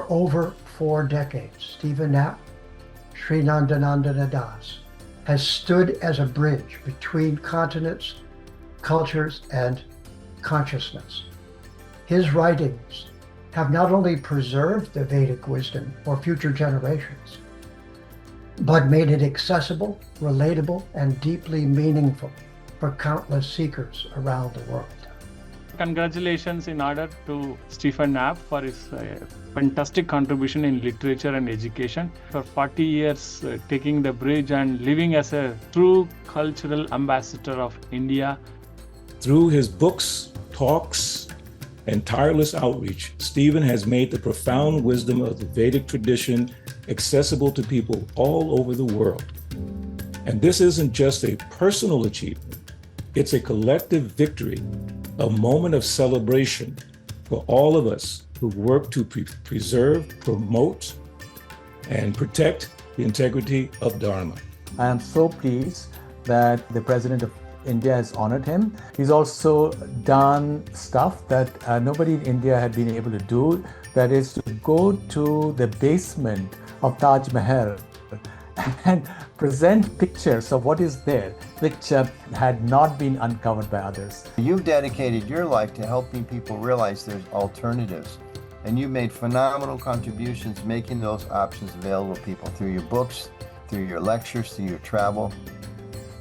For over 4 decades, Stephen Knapp, Sri Nandanandana Das, has stood as a bridge between continents, cultures, and consciousness. His writings have not only preserved the Vedic wisdom for future generations, but made it accessible, relatable, and deeply meaningful for countless seekers around the world. Congratulations in order to Stephen Knapp for his fantastic contribution in literature and education. For 40 years, taking the bridge and living as a true cultural ambassador of India. Through his books, talks, and tireless outreach, Stephen has made the profound wisdom of the Vedic tradition accessible to people all over the world. And this isn't just a personal achievement, it's a collective victory, a moment of celebration for all of us who work to preserve, promote, and protect the integrity of Dharma. I am so pleased that the President of India has honored him. He's also done stuff that nobody in India had been able to do, that is to go to the basement of Taj Mahal and present pictures of what is there, which had not been uncovered by others. You've dedicated your life to helping people realize there's alternatives, and you've made phenomenal contributions making those options available to people through your books, through your lectures, through your travel.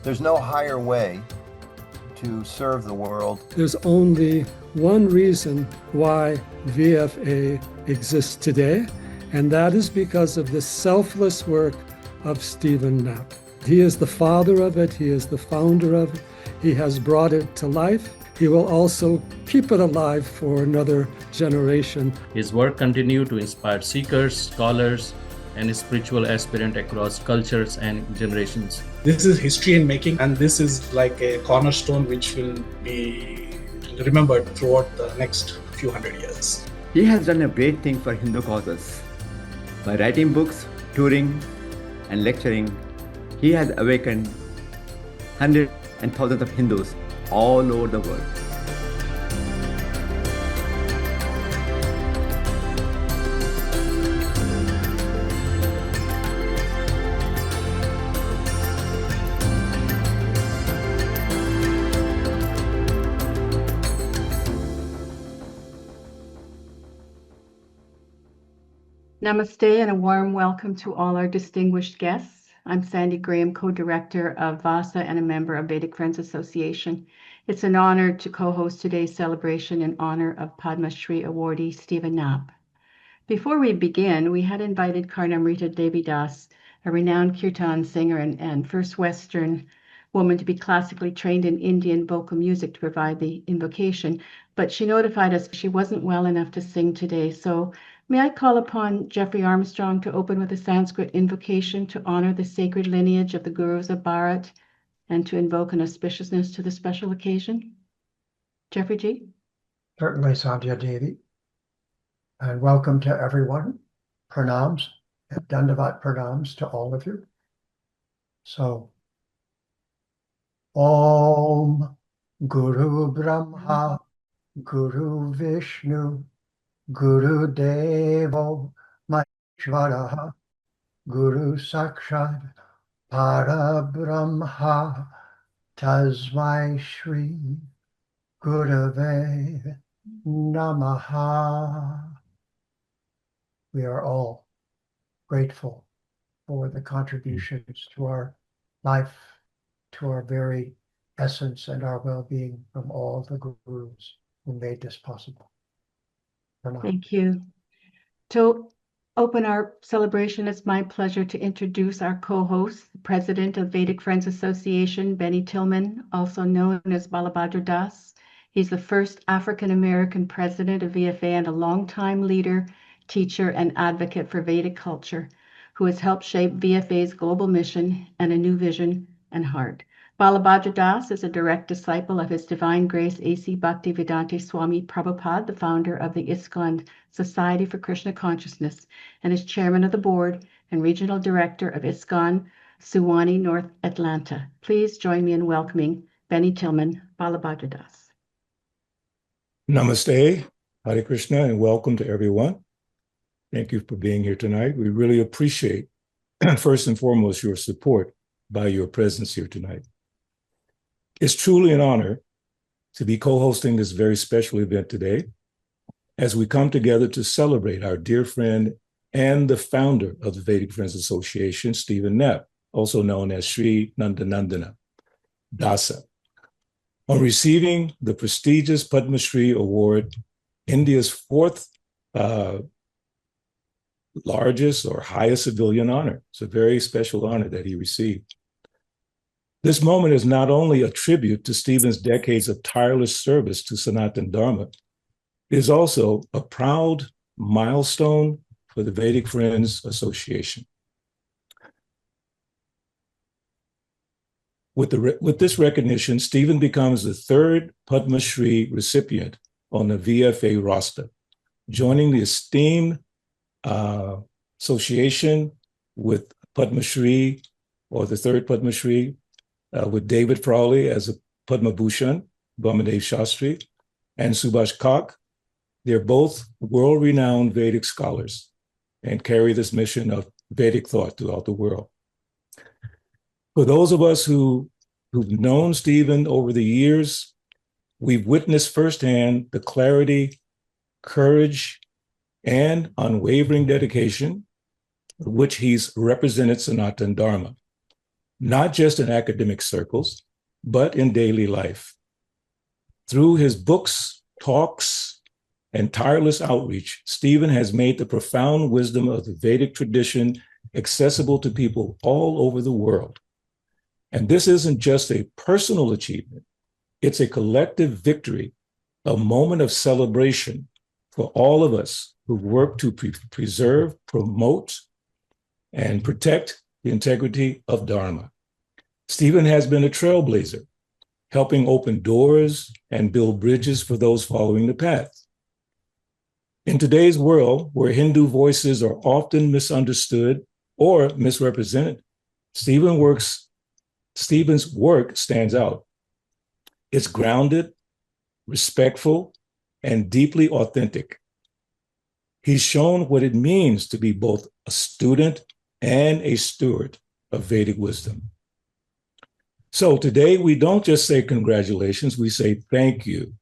There's no higher way to serve the world. There's only one reason why VFA exists today, and that is because of the selfless work of Stephen Knapp. He is the father of it, he is the founder of it, he has brought it to life. He will also keep it alive for another generation. His work continues to inspire seekers, scholars, and spiritual aspirants across cultures and generations. This is history in making, and this is like a cornerstone which will be remembered throughout the next few hundred years. He has done a great thing for Hindu causes. By writing books, touring, and lecturing, he has awakened hundreds and thousands of Hindus all over the world. Namaste and a warm welcome to all our distinguished guests. I'm Sandy Graham, co-director of VASA and a member of Vedic Friends Association. It's an honor to co-host today's celebration in honor of Padma Shri awardee Stephen Knapp. Before we begin, we had invited Karnamrita Devi Das, a renowned kirtan singer and first Western woman to be classically trained in Indian vocal music, to provide the invocation, but she notified us she wasn't well enough to sing today. So may I call upon Jeffrey Armstrong to open with a Sanskrit invocation to honor the sacred lineage of the Gurus of Bharat and to invoke an auspiciousness to the special occasion? Jeffrey G. Certainly, Sandhya Devi. And welcome to everyone. Pranams, Dandavat pranams to all of you. So, Om Guru Brahma, Guru Vishnu, Guru Devo Maheshwaraha, Guru Sakshat Parabrahma, Tasmai Shri Gurave Namaha. We are all grateful for the contributions to our life, to our very essence and our well-being from all the gurus who made this possible. Thank you. To open our celebration, it's my pleasure to introduce our co-host, the president of Vedic Friends Association, Benny Tillman, also known as Balabhadra Das. He's the first African-American president of VFA and a longtime leader, teacher, and advocate for Vedic culture, who has helped shape VFA's global mission and a new vision and heart. Balabhadra Das is a direct disciple of His Divine Grace A.C. Bhaktivedanta Swami Prabhupada, the founder of the ISKCON Society for Krishna Consciousness, and is chairman of the board and regional director of ISKCON Suwannee, North Atlanta. Please join me in welcoming Benny Tillman, Balabhadra Das. Namaste, Hare Krishna, and welcome to everyone. Thank you for being here tonight. We really appreciate, first and foremost, your support by your presence here tonight. It's truly an honor to be co-hosting this very special event today as we come together to celebrate our dear friend and the founder of the Vedic Friends Association, Stephen Knapp, also known as Sri Nandanandana, Dasa. On receiving the prestigious Padma Shri Award, India's fourth largest or highest civilian honor. It's a very special honor that he received. This moment is not only a tribute to Stephen's decades of tireless service to Sanatana Dharma, it is also a proud milestone for the Vedic Friends Association. With this recognition, Stephen becomes the third Padma Shri recipient on the VFA roster, joining the esteemed association with Padma Shri, or the third Padma Shri, with David Frawley as a Padma Bhushan, Bhamadev Shastri, and Subhash Kak. They're both world-renowned Vedic scholars and carry this mission of Vedic thought throughout the world. For those of us who've known Stephen over the years, we've witnessed firsthand the clarity, courage, and unwavering dedication with which he's represented Sanatana Dharma, not just in academic circles, but in daily life. Through his books, talks, and tireless outreach, Stephen has made the profound wisdom of the Vedic tradition accessible to people all over the world. And this isn't just a personal achievement, it's a collective victory, a moment of celebration for all of us who work to preserve, promote, and protect the integrity of Dharma. Stephen has been a trailblazer, helping open doors and build bridges for those following the path. In today's world, where Hindu voices are often misunderstood or misrepresented, Stephen's work stands out. It's grounded, respectful, and deeply authentic. He's shown what it means to be both a student and a steward of Vedic wisdom. So today, we don't just say congratulations, we say thank you.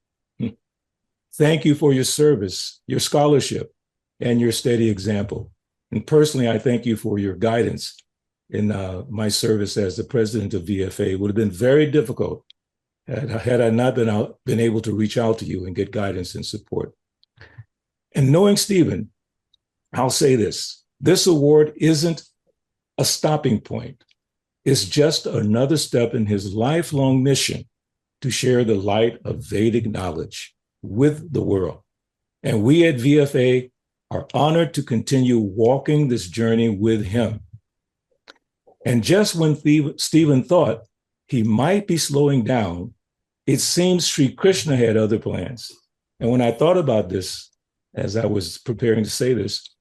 Thank you for your service, your scholarship, and your steady example. And personally, I thank you for your guidance in my service as the president of VFA. It would have been very difficult had I not been able to reach out to you and get guidance and support. And knowing Stephen, I'll say this award isn't a stopping point. It's just another step in his lifelong mission to share the light of Vedic knowledge with the world. And we at VFA are honored to continue walking this journey with him. And just when Stephen thought he might be slowing down, it seems Sri Krishna had other plans. And when I thought about this, as I was preparing to say this,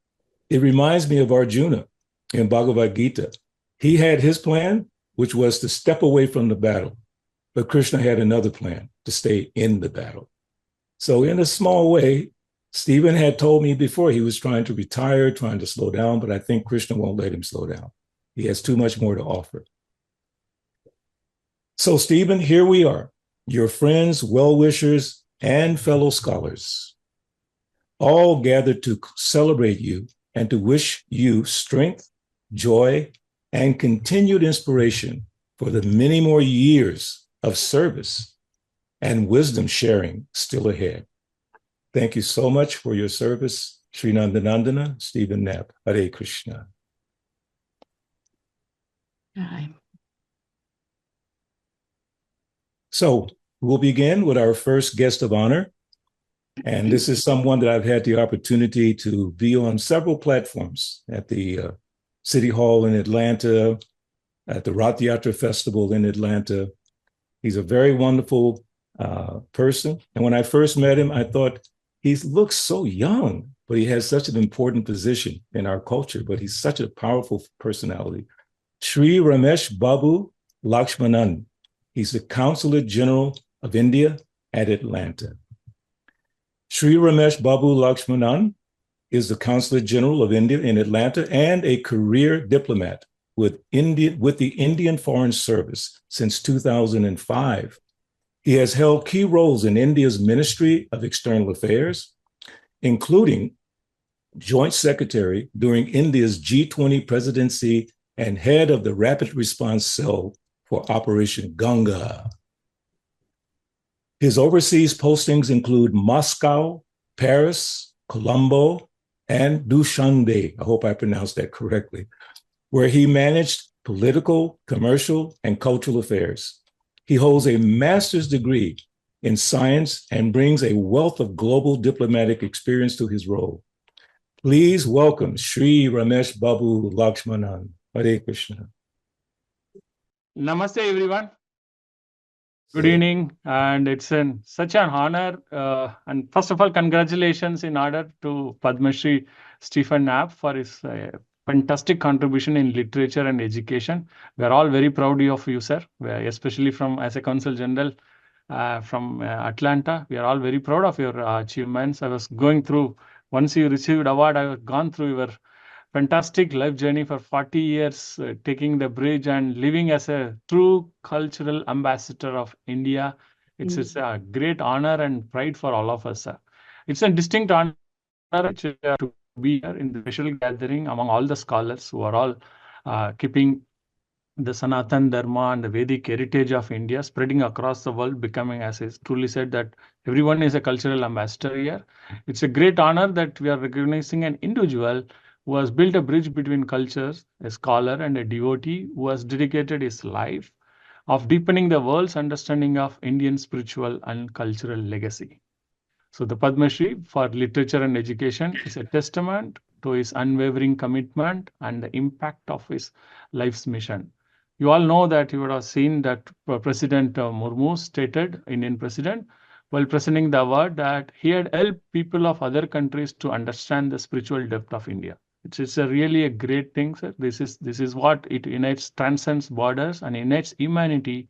it reminds me of Arjuna in Bhagavad Gita. He had his plan, which was to step away from the battle, but Krishna had another plan, to stay in the battle. So in a small way, Stephen had told me before he was trying to retire, trying to slow down, but I think Krishna won't let him slow down. He has too much more to offer. So Stephen, here we are, your friends, well-wishers, and fellow scholars, all gathered to celebrate you and to wish you strength, joy, and continued inspiration for the many more years of service and wisdom sharing still ahead. Thank you so much for your service, Sri Nandanandana, Stephen Knapp. Hare Krishna. Hi. So we'll begin with our first guest of honor. And this is someone that I've had the opportunity to be on several platforms at the City Hall in Atlanta, at the Rath Yatra Festival in Atlanta. He's a very wonderful person. And when I first met him, I thought he looks so young, but he has such an important position in our culture, but he's such a powerful personality. Sri Ramesh Babu Lakshmanan. He's the Consulate General of India at Atlanta. Sri Ramesh Babu Lakshmanan is the Consulate General of India in Atlanta and a career diplomat with the Indian Foreign Service since 2005. He has held key roles in India's Ministry of External Affairs, including Joint Secretary during India's G20 presidency and head of the Rapid Response Cell for Operation Ganga. His overseas postings include Moscow, Paris, Colombo, and Dushanbe, I hope I pronounced that correctly, where he managed political, commercial, and cultural affairs. He holds a master's degree in science and brings a wealth of global diplomatic experience to his role. Please welcome Sri Ramesh Babu Lakshmanan. Hare Krishna. Namaste, everyone. Good evening, and it's such an honor. And first of all, congratulations in order to Padma Shri Stephen Knapp for his fantastic contribution in literature and education. We are all very proud of you, sir, especially as a Consul General from Atlanta. We are all very proud of your achievements. I was going through, once you received award, I have gone through your fantastic life journey for 40 years, taking the bridge and living as a true cultural ambassador of India. It's a great honor and pride for all of us, sir. It's a distinct honor to be here in the special gathering among all the scholars who are all keeping the Sanatan Dharma and the Vedic heritage of India spreading across the world, becoming, as I truly said, that everyone is a cultural ambassador here. It's a great honor that we are recognizing an individual who has built a bridge between cultures, a scholar and a devotee who has dedicated his life of deepening the world's understanding of Indian spiritual and cultural legacy. So the Padma Shri for literature and education is a testament to his unwavering commitment and the impact of his life's mission. You all know that you would have seen that President Murmu stated, Indian President, while presenting the award, that he had helped people of other countries to understand the spiritual depth of India. It's really a great thing, sir. This is what it unites, transcends borders and unites humanity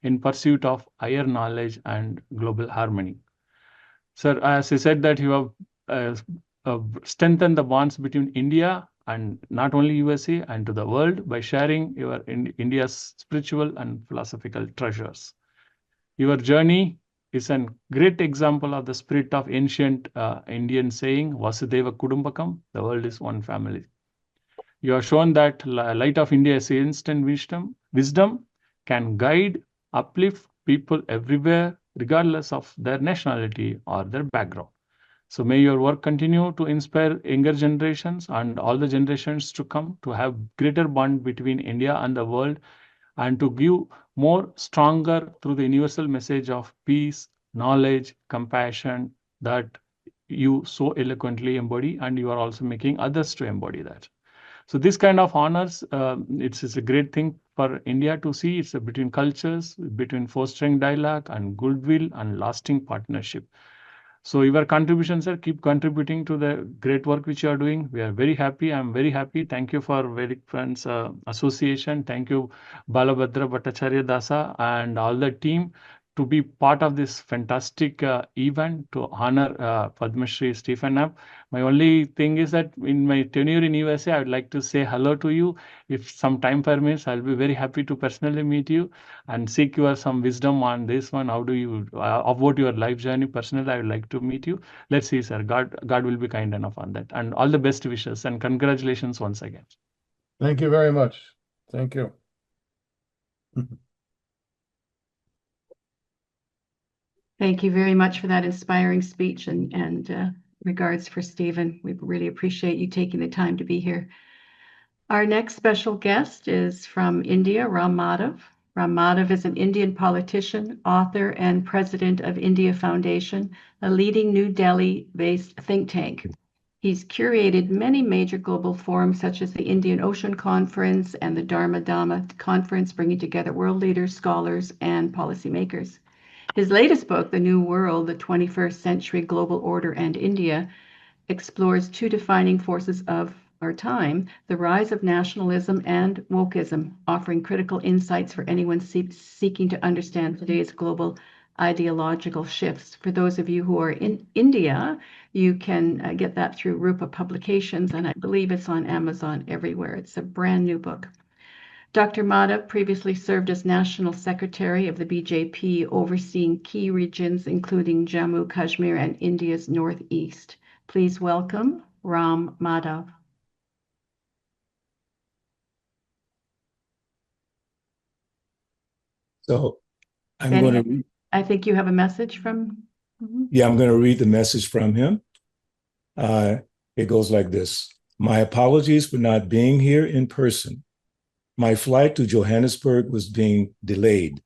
in pursuit of higher knowledge and global harmony. Sir, as I said, that you have strengthened the bonds between India and not only USA and to the world by sharing your India's spiritual and philosophical treasures. Your journey is a great example of the spirit of ancient Indian saying, Vasudeva Kudumbakam, the world is one family. You have shown that light of India's instant wisdom can guide, uplift people everywhere, regardless of their nationality or their background. So may your work continue to inspire younger generations and all the generations to come to have greater bond between India and the world, and to give more stronger through the universal message of peace, knowledge, compassion that you so eloquently embody, and you are also making others to embody that. So this kind of honors, it's a great thing for India to see. It's between cultures, between fostering dialogue and goodwill and lasting partnership. So your contributions, sir, keep contributing to the great work which you are doing. We are very happy. I'm very happy. Thank you for Vedic Friends Association. Thank you, Balabhadra, Bhattacharya, Dasa, and all the team to be part of this fantastic event to honor Padma Shri Stephen Knapp. My only thing is that in my tenure in USA, I would like to say hello to you. If some time permits, I'll be very happy to personally meet you and seek your some wisdom on this one. How do you, about your life journey personally, I would like to meet you. Let's see, sir. God will be kind enough on that. And all the best wishes and congratulations once again. Thank you very much. Thank you. Thank you very much for that inspiring speech and regards for Stephen. We really appreciate you taking the time to be here. Our next special guest is from India, Ram Madhav. Ram Madhav is an Indian politician, author, and president of India Foundation, a leading New Delhi-based think tank. He's curated many major global forums such as the Indian Ocean Conference and the Dharma Dhamma Conference, bringing together world leaders, scholars, and policymakers. His latest book, The New World, the 21st Century Global Order and India, explores two defining forces of our time, the rise of nationalism and wokeism, offering critical insights for anyone seeking to understand today's global ideological shifts. For those of you who are in India, you can get that through Rupa Publications, and I believe it's on Amazon everywhere. It's a brand new book. Dr. Mata previously served as National Secretary of the BJP, overseeing key regions including Jammu, Kashmir, and India's northeast. Please welcome Ram Madhav. So I'm Benny, going to. I think you have a message from. Yeah, I'm going to read the message from him. It goes like this. My apologies for not being here in person. My flight to Johannesburg was being delayed.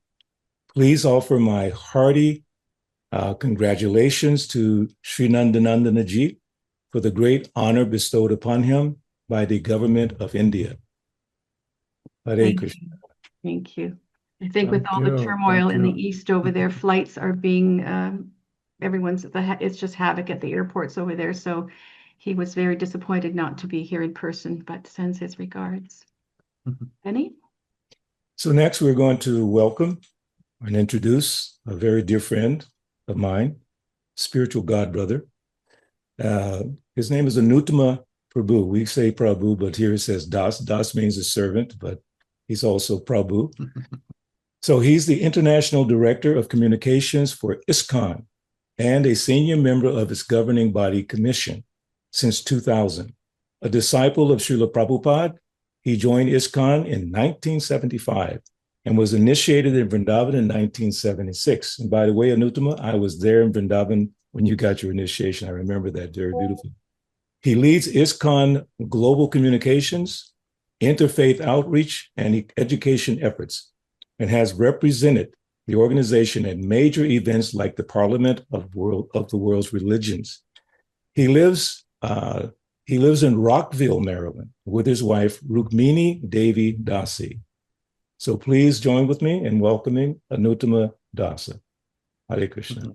Please offer my hearty congratulations to Sri Nandanandanaji for the great honor bestowed upon him by the government of India. Hare Krishna. Thank you. I think with all the turmoil in the East over there, flights are being, it's just havoc at the airports over there. So he was very disappointed not to be here in person, but sends his regards. Benny? So next we're going to welcome and introduce a very dear friend of mine, spiritual godbrother. His name is Anuttama Prabhu. We say Prabhu, but here it says Das. Das means a servant, but he's also Prabhu. So he's the International Director of Communications for ISKCON and a senior member of its governing body commission since 2000. A disciple of Srila Prabhupada, he joined ISKCON in 1975 and was initiated in Vrindavan in 1976. And by the way, Anuttama, I was there in Vrindavan when you got your initiation. I remember that, very beautiful. He leads ISKCON global communications, interfaith outreach, and education efforts, and has represented the organization at major events like the Parliament of the World's Religions. He lives in Rockville, Maryland, with his wife, Rukmini Devi Dasi. So please join with me in welcoming Anuttama Dasa. Hare Krishna.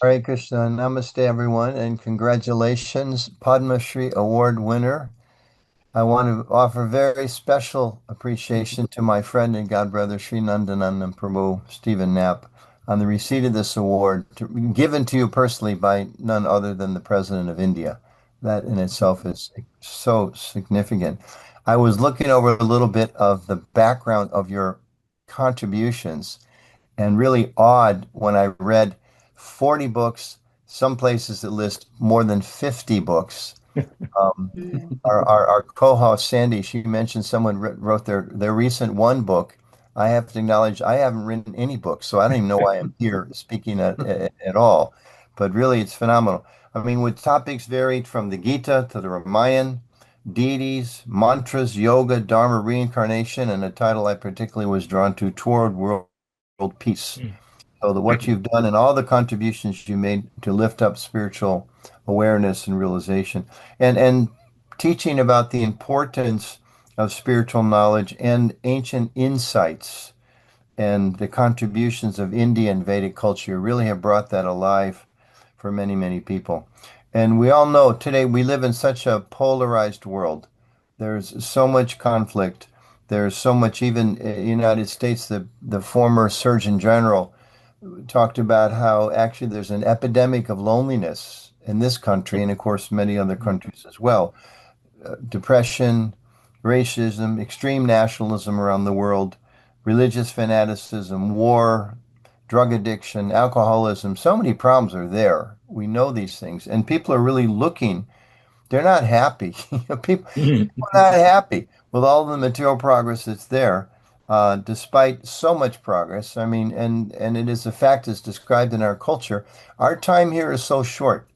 Hare Krishna. Namaste, everyone, and congratulations, Padma Shri Award winner. I want to offer very special appreciation to my friend and godbrother, Sri Nandanandan Prabhu, Stephen Knapp, on the receipt of this award, given to you personally by none other than the President of India. That in itself is so significant. I was looking over a little bit of the background of your contributions and really awed when I read 40 books, some places that list more than 50 books. Our co-host Sandy, she mentioned someone wrote their recent one book. I have to acknowledge I haven't written any books, so I don't even know why I'm here speaking at all. But really, it's phenomenal. I mean, with topics varied from the Gita to the Ramayana, deities, mantras, yoga, dharma, reincarnation, and a title I particularly was drawn to, Toward World Peace. So what you've done and all the contributions you made to lift up spiritual awareness and realization, and teaching about the importance of spiritual knowledge and ancient insights and the contributions of Indian Vedic culture really have brought that alive for many, many people. And we all know today we live in such a polarized world. There's so much conflict. There's so much, even in the United States, the former Surgeon General talked about how actually there's an epidemic of loneliness in this country, and of course many other countries as well. Depression, racism, extreme nationalism around the world, religious fanaticism, war, drug addiction, alcoholism, so many problems are there. We know these things, and people are really looking. They're not happy. People are not happy with all the material progress that's there. Despite so much progress, I mean, and it is a fact as described in our culture, our time here is so short.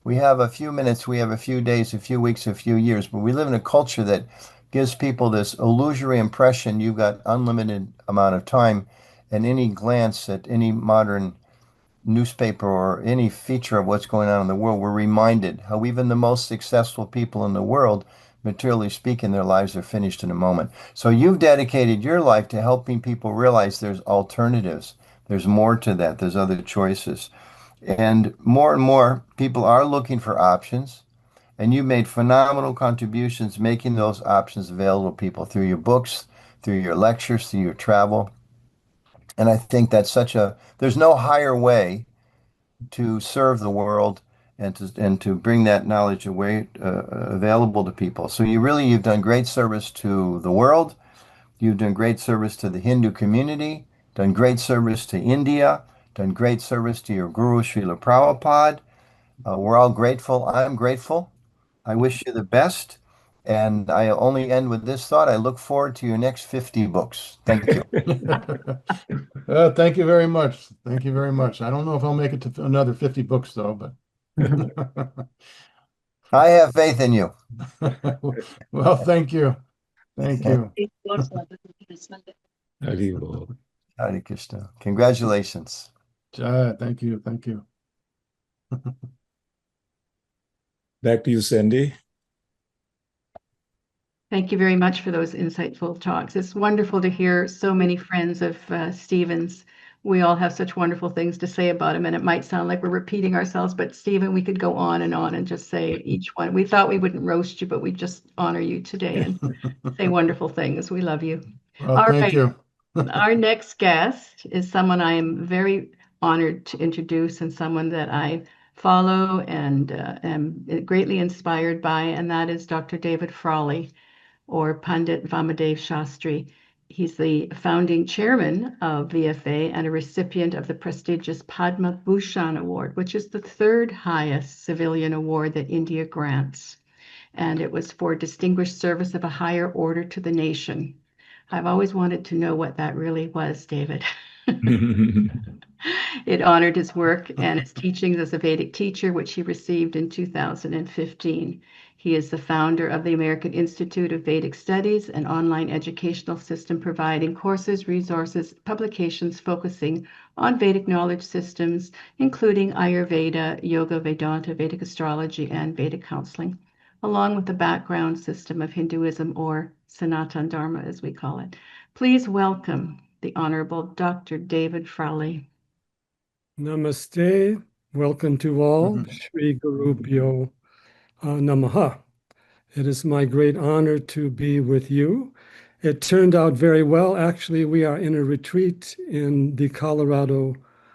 We have a few minutes, we have a few days, a few weeks, a few years, but we live in a culture that gives people this illusory impression you've got unlimited amount of time, and any glance at any modern newspaper or any feature of what's going on in the world, we're reminded how even the most successful people in the world, materially speaking, their lives are finished in a moment. So you've dedicated your life to helping people realize there's alternatives. There's more to that. There's other choices. And more people are looking for options. And you made phenomenal contributions making those options available to people through your books, through your lectures, through your travel. And I think that's there's no higher way to serve the world and to bring that knowledge away available to people. So you've done great service to the world. You've done great service to the Hindu community, done great service to India, done great service to your guru, Srila Prabhupada. We're all grateful. I'm grateful. I wish you the best. And I only end with this thought. I look forward to your next 50 books. Thank you. Thank you very much. Thank you very much. I don't know if I'll make it to another 50 books, though, but I have faith in you. well, thank you. Thank you. Hare Krishna. Congratulations. Thank you. Thank you. Back to you, Sandi. Thank you very much for those insightful talks. It's wonderful to hear so many friends of Stephen's. We all have such wonderful things to say about him, and it might sound like we're repeating ourselves, but Stephen, we could go on and just say each one. We thought we wouldn't roast you, but we just honor you today and say wonderful things. We love you. Well, all thank right. you. Our next guest is someone I am very honored to introduce and someone that I follow and am greatly inspired by, and that is Dr. David Frawley, or Pandit Vamadev Shastri. He's the founding chairman of VFA and a recipient of the prestigious Padma Bhushan Award, which is the third highest civilian award that India grants. And it was for distinguished service of a higher order to the nation. I've always wanted to know what that really was, David. It honored his work and his teachings as a Vedic teacher, which he received in 2015. He is the founder of the American Institute of Vedic Studies, an online educational system providing courses, resources, publications focusing on Vedic knowledge systems, including Ayurveda, Yoga, Vedanta, Vedic astrology, and Vedic counseling, along with the background system of Hinduism, or Sanatana Dharma, as we call it. Please welcome the Honorable Dr. David Frawley. Namaste. Welcome to all. Shri Gurubhyo Namaha. It is my great honor to be with you. It turned out very well. Actually, we are in a retreat in the Colorado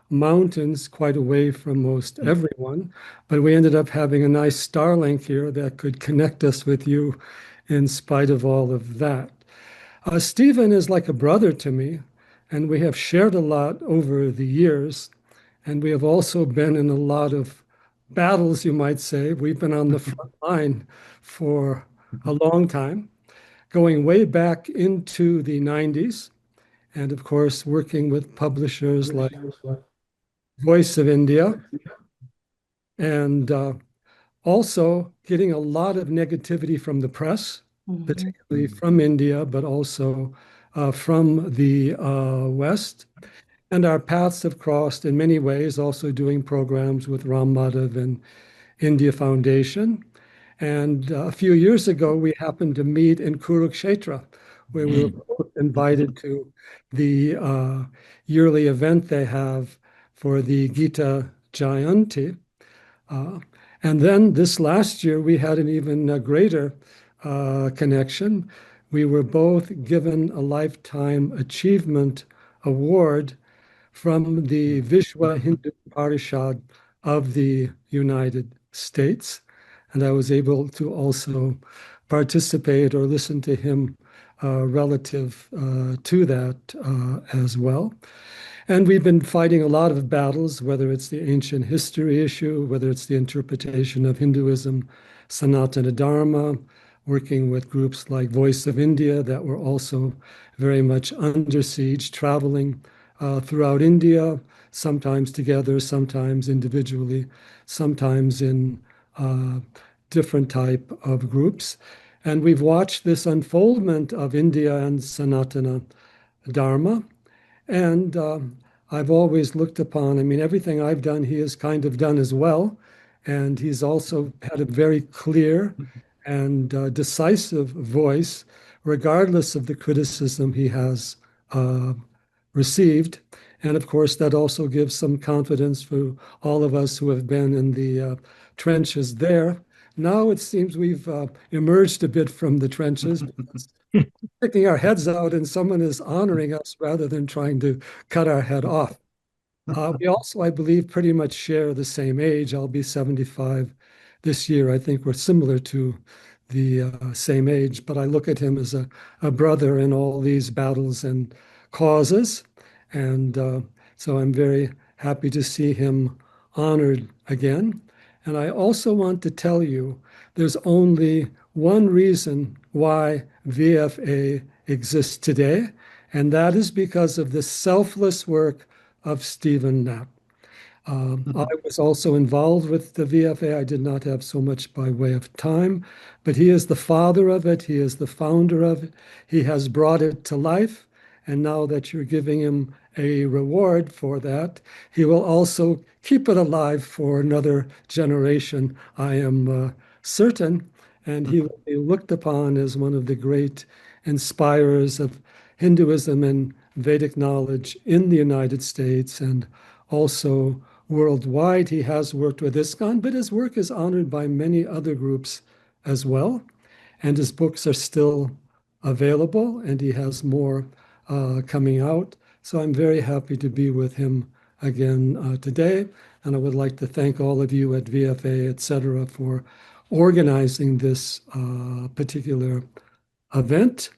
mountains, quite away from most everyone, but we ended up having a nice Starlink here that could connect us with you in spite of all of that. Stephen is like a brother to me, and we have shared a lot over the years, and we have also been in a lot of battles, you might say. We've been on the front line for a long time, going way back into the 90s, and of course, working with publishers like Voice of India, and also getting a lot of negativity from the press, particularly from India, but also from the West. And our paths have crossed in many ways, also doing programs with Ram Madhav and India Foundation. And a few years ago, we happened to meet in Kurukshetra, where we were both invited to the yearly event they have for the Gita Jayanti. And then this last year, we had an even greater connection. We were both given a Lifetime Achievement Award from the Vishwa Hindu Parishad of the United States. And I was able to also participate or listen to him relative to that as well. And we've been fighting a lot of battles, whether it's the ancient history issue, whether it's the interpretation of Hinduism, Sanatana Dharma, working with groups like Voice of India that were also very much under siege, traveling throughout India, sometimes together, sometimes individually, sometimes in different type of groups. And we've watched this unfoldment of India and Sanatana Dharma. And I've always looked upon, everything I've done, he has kind of done as well. And he's also had a very clear and decisive voice, regardless of the criticism he has received. And of course, that also gives some confidence for all of us who have been in the trenches there, Now it seems we've emerged a bit from the trenches, sticking our heads out, and someone is honoring us rather than trying to cut our head off. We also, I believe, pretty much share the same age. I'll be 75 this year. I think we're similar to the same age, but I look at him as a brother in all these battles and causes. And so I'm very happy to see him honored again. And I also want to tell you there's only one reason why VFA exists today, and that is because of the selfless work of Stephen Knapp. I was also involved with the VFA. I did not have so much by way of time, but he is the father of it. He is the founder of it. He has brought it to life. And now that you're giving him a reward for that, he will also keep it alive for another generation, I am certain. And he will be looked upon as one of the great inspirers of Hinduism and Vedic knowledge in the United States and also worldwide. He has worked with ISKCON, but his work is honored by many other groups as well. And his books are still available, and he has more coming out. So I'm very happy to be with him again today. And I would like to thank all of you at VFA, et cetera, for organizing this particular event.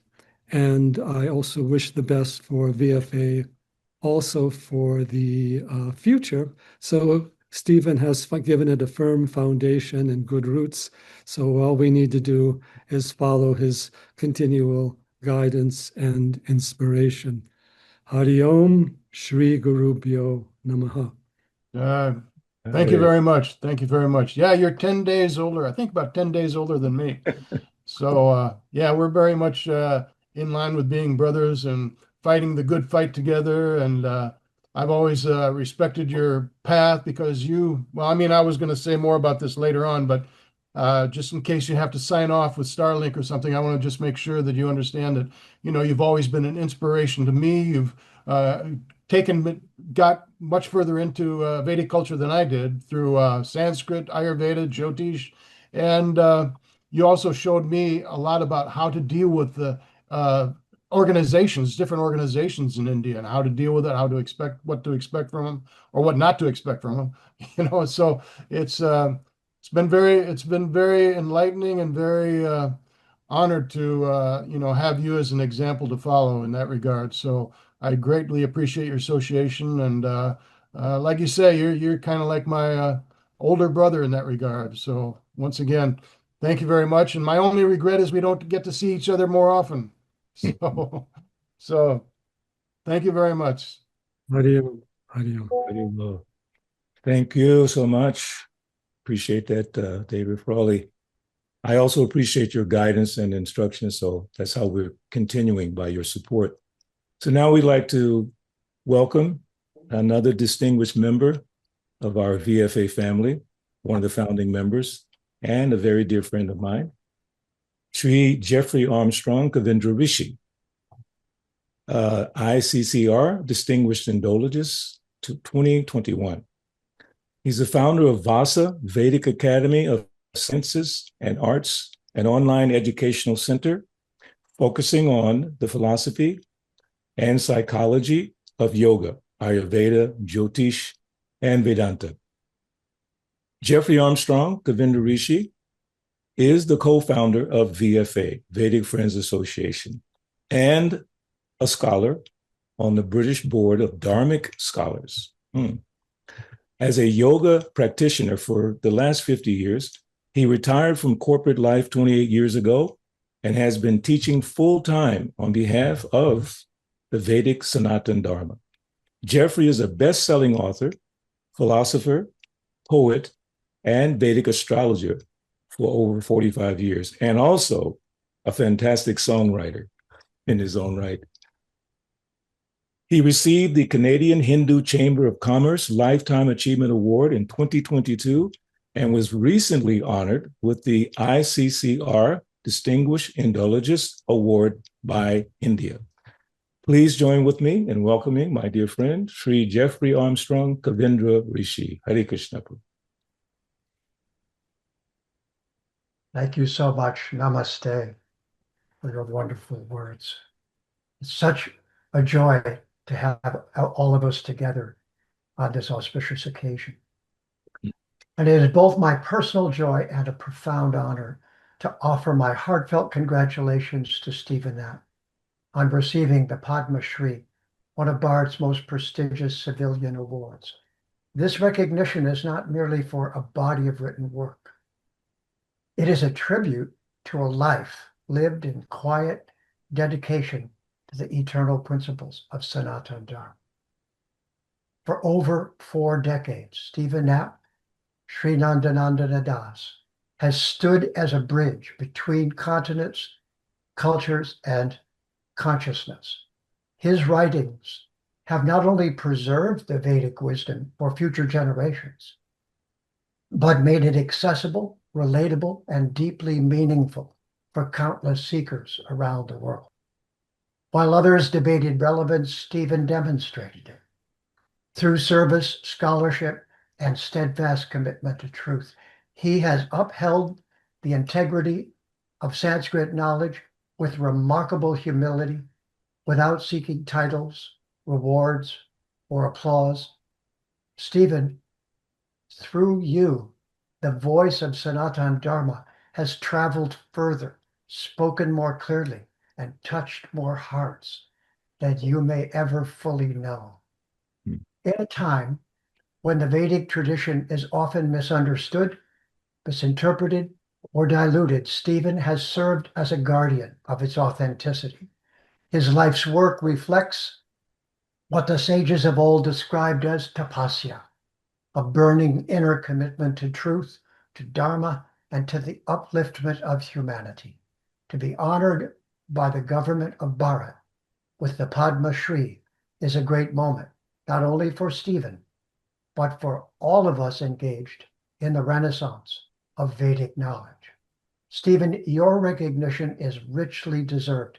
And I also wish the best for VFA also for the future. So Stephen has given it a firm foundation and good roots. So all we need to do is follow his continual guidance and inspiration. Hari Om, Shri Gurubhyo Namaha. Thank you very much. Thank you very much. Yeah, you're 10 days older. I think about 10 days older than me. So yeah, we're very much in line with being brothers and fighting the good fight together. And I've always respected your path because well, I mean, I was going to say more about this later on, but just in case you have to sign off with Starlink or something, I want to just make sure that you understand that, you've always been an inspiration to me. You've got much further into Vedic culture than I did through Sanskrit, Ayurveda, Jyotish, and you also showed me a lot about how to deal with the different organizations in India, and how to deal with it, what to expect from them, or what not to expect from them. So it's been very enlightening and very honored to have you as an example to follow in that regard. So I greatly appreciate your association, and like you say, you're kind of like my older brother in that regard. So once again, thank you very much. And my only regret is we don't get to see each other more often. So thank you very much. Hari Om. Hari Om. Hari Om. Thank you so much. Appreciate that, David Frawley. I also appreciate your guidance and instruction. So that's how we're continuing, by your support. So now we'd like to welcome another distinguished member of our VFA family, one of the founding members, and a very dear friend of mine, Sri Jeffrey Armstrong Kavindra Rishi, ICCR Distinguished Indologist 2021. He's the founder of VASA, Vedic Academy of Sciences and Arts, an online educational center focusing on the philosophy and psychology of yoga, Ayurveda, Jyotish, and Vedanta. Jeffrey Armstrong Kavindra Rishi is the co-founder of VFA, Vedic Friends Association, and a scholar on the British Board of Dharmic Scholars. As a yoga practitioner for the last 50 years, he retired from corporate life 28 years ago and has been teaching full-time on behalf of the Vedic Sanatan Dharma. Jeffrey is a best-selling author, philosopher, poet, and Vedic astrologer for over 45 years, and also a fantastic songwriter in his own right. He received the Canadian Hindu Chamber of Commerce Lifetime Achievement Award in 2022 and was recently honored with the ICCR Distinguished Indologist Award by India. Please join with me in welcoming my dear friend, Sri Jeffrey Armstrong Kavindra Rishi. Hare Krishna. Thank you so much. Namaste for your wonderful words. It's such a joy to have all of us together on this auspicious occasion. And it is both my personal joy and a profound honor to offer my heartfelt congratulations to Stephen Knapp on receiving the Padma Shri, one of Bharat's most prestigious civilian awards. This recognition is not merely for a body of written work. It is a tribute to a life lived in quiet dedication to the eternal principles of Sanatana Dharma. For over 4 decades, Stephen Knapp, Sri Nandanandana Das, has stood as a bridge between continents, cultures, and consciousness. His writings have not only preserved the Vedic wisdom for future generations, but made it accessible, relatable, and deeply meaningful for countless seekers around the world. While others debated relevance, Stephen demonstrated it. Through service, scholarship, and steadfast commitment to truth, he has upheld the integrity of Sanskrit knowledge with remarkable humility, without seeking titles, rewards, or applause. Stephen, through you, the voice of Sanatana Dharma has traveled further, spoken more clearly, and touched more hearts than you may ever fully know. In a time when the Vedic tradition is often misunderstood, misinterpreted, or diluted, Stephen has served as a guardian of its authenticity. His life's work reflects what the sages of old described as tapasya, a burning inner commitment to truth, to Dharma, and to the upliftment of humanity. To be honored by the government of Bharat with the Padma Shri is a great moment, not only for Stephen, but for all of us engaged in the renaissance of Vedic knowledge. Stephen, your recognition is richly deserved.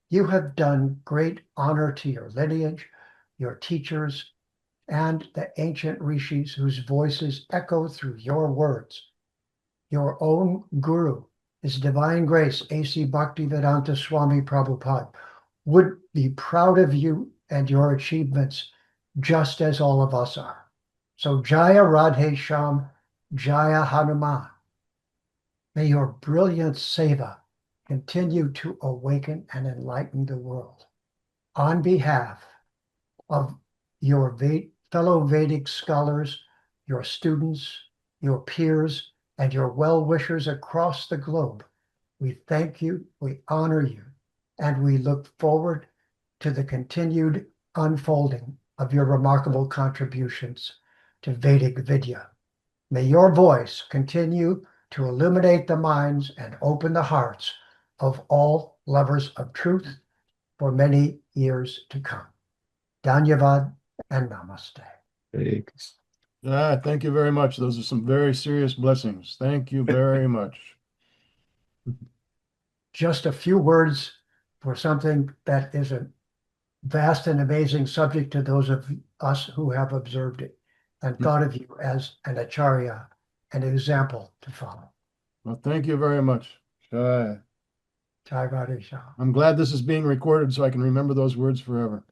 You have done great honor to your lineage, your teachers, and the ancient rishis whose voices echo through your words. Your own guru, His Divine Grace, A.C. Bhaktivedanta Swami Prabhupada, would be proud of you and your achievements just as all of us are. So Jaya Radhe Shyam, Jaya Hanuman. May your brilliant seva continue to awaken and enlighten the world. On behalf of your fellow Vedic scholars, your students, your peers, and your well-wishers across the globe, we thank you, we honor you, and we look forward to the continued unfolding of your remarkable contributions to Vedic Vidya. May your voice continue to illuminate the minds and open the hearts of all lovers of truth for many years to come. Dhanyavad and Namaste. Thank you very much. Those are some very serious blessings. Thank you very much. Just a few words for something that is a vast and amazing subject to those of us who have observed it and thought of you as an acharya, an example to follow. Well, thank you very much. Jai Radhe Shyam. I'm glad this is being recorded so I can remember those words forever.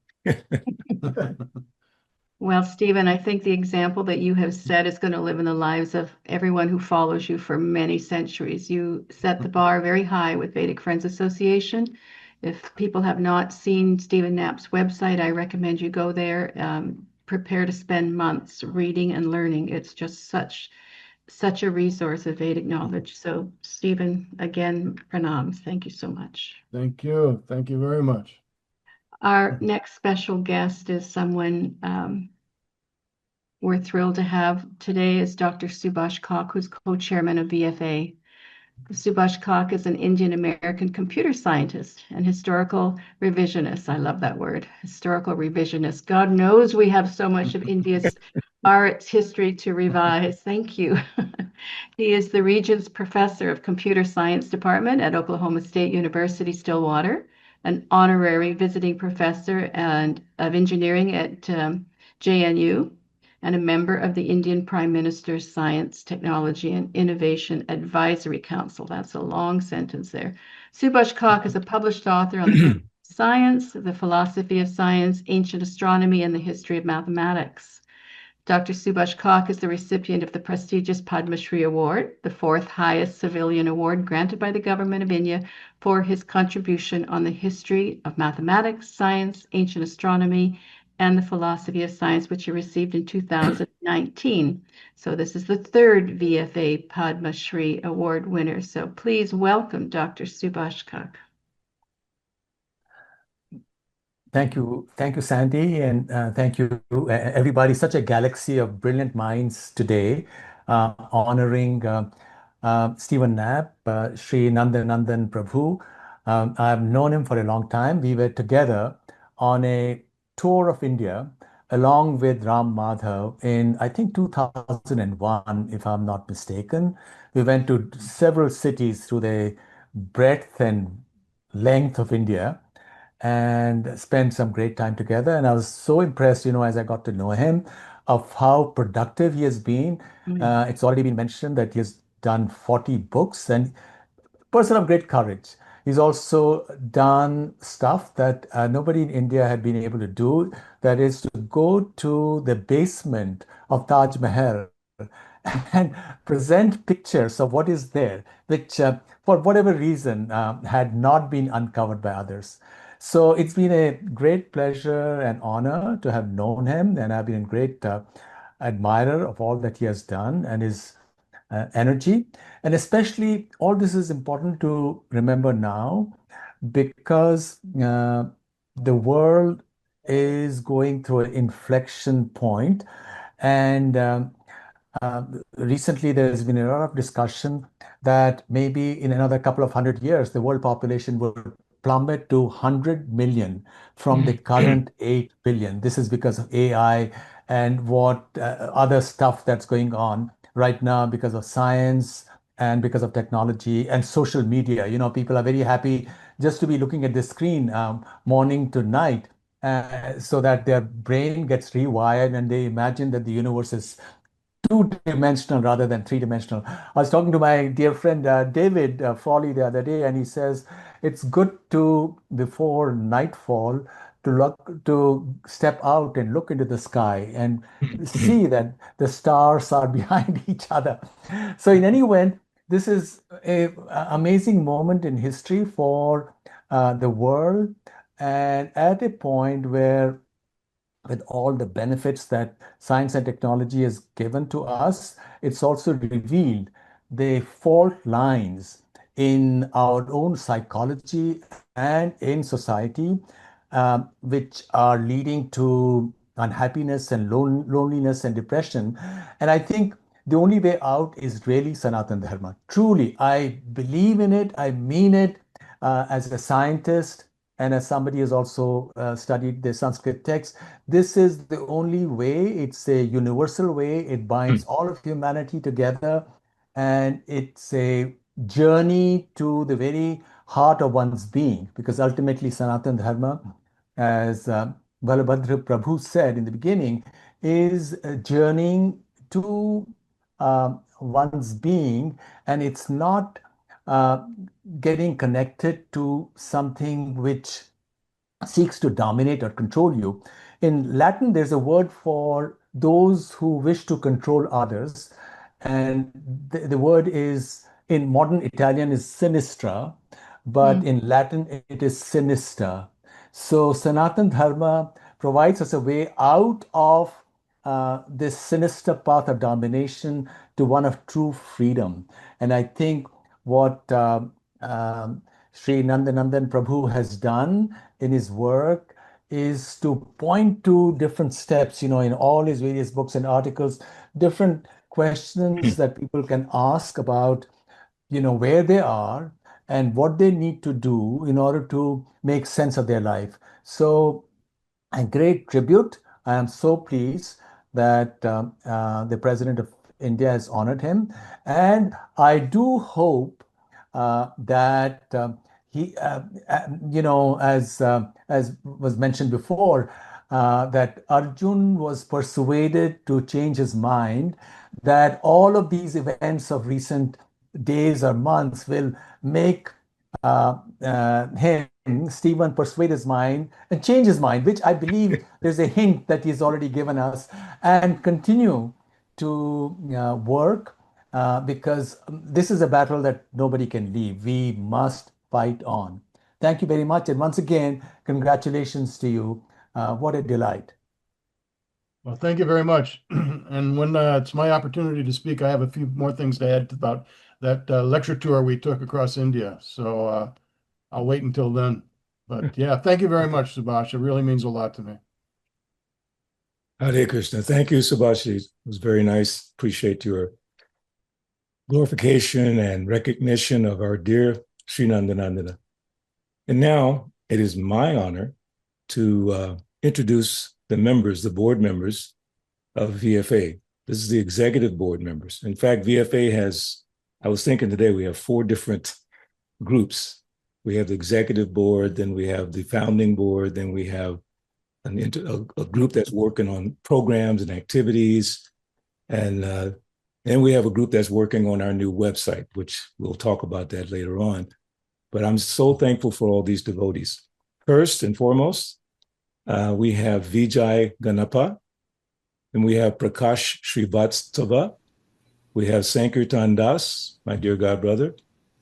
Well, Stephen, I think the example that you have set is going to live in the lives of everyone who follows you for many centuries. You set the bar very high with Vedic Friends Association. If people have not seen Stephen Knapp's website, I recommend you go there. Prepare to spend months reading and learning. It's just such a resource of Vedic knowledge. So, Stephen, again, pranams. Thank you so much. Thank you. Thank you very much. Our next special guest is someone we're thrilled to have today is Dr. Subhash Kak, who's co-chairman of VFA. Subhash Kak is an Indian-American computer scientist and historical revisionist. I love that word, historical revisionist. God knows we have so much of India's Bharat's history to revise. Thank you. He is the Regents Professor of Computer Science Department at Oklahoma State University, Stillwater, an honorary visiting professor of engineering at JNU, and a member of the Indian Prime Minister's Science, Technology, and Innovation Advisory Council. That's a long sentence there. Subhash Kak is a published author on the science, the philosophy of science, ancient astronomy, and the history of mathematics. Dr. Subhash Kak is the recipient of the prestigious Padma Shri Award, the fourth highest civilian award granted by the government of India for his contribution on the history of mathematics, science, ancient astronomy, and the philosophy of science, which he received in 2019. So this is the third VFA Padma Shri Award winner. So please welcome Dr. Subhash Kak. Thank you, Sandy, and thank you, everybody. Such a galaxy of brilliant minds today, honoring Stephen Knapp, Sri Nandanandan Prabhu. I've known him for a long time. We were together on a tour of India along with Ram Madhav in, I think, 2001, if I'm not mistaken. We went to several cities through the breadth and length of India and spent some great time together. And I was so impressed, as I got to know him, of how productive he has been. It's already been mentioned that he has done 40 books, and person of great courage. He's also done stuff that nobody in India had been able to do. That is to go to the basement of Taj Mahal and present pictures of what is there, which for whatever reason had not been uncovered by others. So it's been a great pleasure and honor to have known him, and I've been a great admirer of all that he has done and his energy. And especially all this is important to remember now because the world is going through an inflection point. And recently there's been a lot of discussion that maybe in another couple of 100 years, the world population will plummet to 100 million from the current 8 billion. This is because of AI and what other stuff that's going on right now because of science and because of technology and social media. People are very happy just to be looking at the screen morning to night so that their brain gets rewired and they imagine that the universe is two-dimensional rather than three-dimensional. I was talking to my dear friend David Frawley the other day, and he says it's good to, before nightfall, to step out and look into the sky and see that the stars are behind each other. So in any event, this is an amazing moment in history for the world, and at a point where with all the benefits that science and technology has given to us, it's also revealed the fault lines in our own psychology and in society, which are leading to unhappiness and loneliness and depression. And I think the only way out is really Sanatana Dharma. Truly, I believe in it. I mean it as a scientist. And as somebody who's also studied the Sanskrit text, this is the only way. It's a universal way. It binds all of humanity together. And it's a journey to the very heart of one's being. Because ultimately, Sanatana Dharma, as Balabhadra Prabhu said in the beginning, is a journeying to one's being. And it's not getting connected to something which seeks to dominate or control you. In Latin, there's a word for those who wish to control others. And the word is, in modern Italian, is sinistra, but in Latin, it is sinister. So Sanatana Dharma provides us a way out of this sinister path of domination to one of true freedom. And I think what Sri Nandanandan Prabhu has done in his work is to point to different steps, in all his various books and articles, different questions that people can ask about, where they are and what they need to do in order to make sense of their life. So a great tribute. I am so pleased that the President of India has honored him. And I do hope that he, as was mentioned before, that Arjun was persuaded to change his mind, that all of these events of recent days or months will make him, Stephen, persuade his mind and change his mind, which I believe there's a hint that he's already given us, and continue to work because this is a battle that nobody can leave. We must fight on. Thank you very much. And once again, congratulations to you. What a delight. Well, thank you very much. And when it's my opportunity to speak, I have a few more things to add about that lecture tour we took across India. So I'll wait until then. But yeah, thank you very much, Subhash. It really means a lot to me. Hare Krishna. Thank you, Subhash. It was very nice. Appreciate your glorification and recognition of our dear Sri Nandanandana. And now it is my honor to introduce the members, the board members of VFA. This is the executive board members. In fact, VFA has, I was thinking today, we have 4 different groups. We have the executive board, then we have the founding board, then we have a group that's working on programs and activities, and then we have a group that's working on our new website, which we'll talk about that later on. But I'm so thankful for all these devotees. First and foremost, we have Vijai Ganapa, and we have Prakash Srivastava, we have Sankirtan Das, my dear God brother,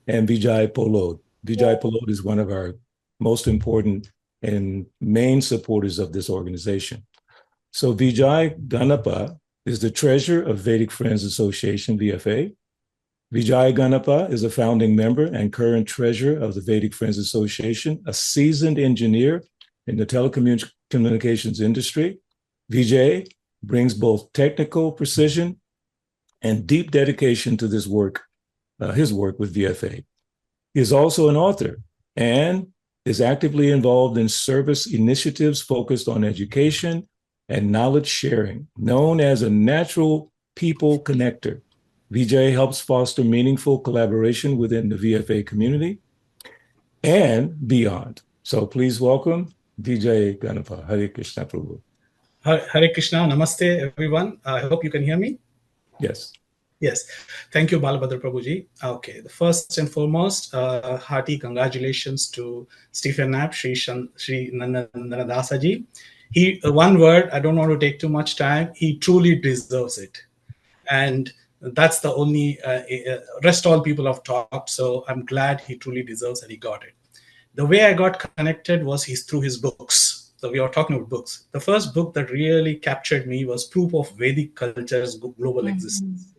and Vijay Pallod. Vijay Pallod is one of our most important and main supporters of this organization. So Vijai Ganapa is the treasurer of Vedic Friends Association, VFA. Vijai Ganapa is a founding member and current treasurer of the Vedic Friends Association, a seasoned engineer in the telecommunications industry. Vijay brings both technical precision and deep dedication to this work, his work with VFA. He is also an author and is actively involved in service initiatives focused on education and knowledge sharing, known as a natural people connector. Vijay helps foster meaningful collaboration within the VFA community and beyond. So please welcome Vijay Ganapa. Hare Krishna Prabhu. Hare Krishna. Namaste, everyone. I hope you can hear me. Yes. Yes. Thank you, Balabhadra Prabhuji. Okay. The first and foremost, hearty congratulations to Stephen Knapp, Sri Nandanandana Dasa ji. One word, I don't want to take too much time. He truly deserves it. And that's the only, rest all people have talked. So I'm glad he truly deserves and he got it. The way I got connected was through his books. So we are talking about books. The first book that really captured me was Proof of Vedic Culture's Global Existence.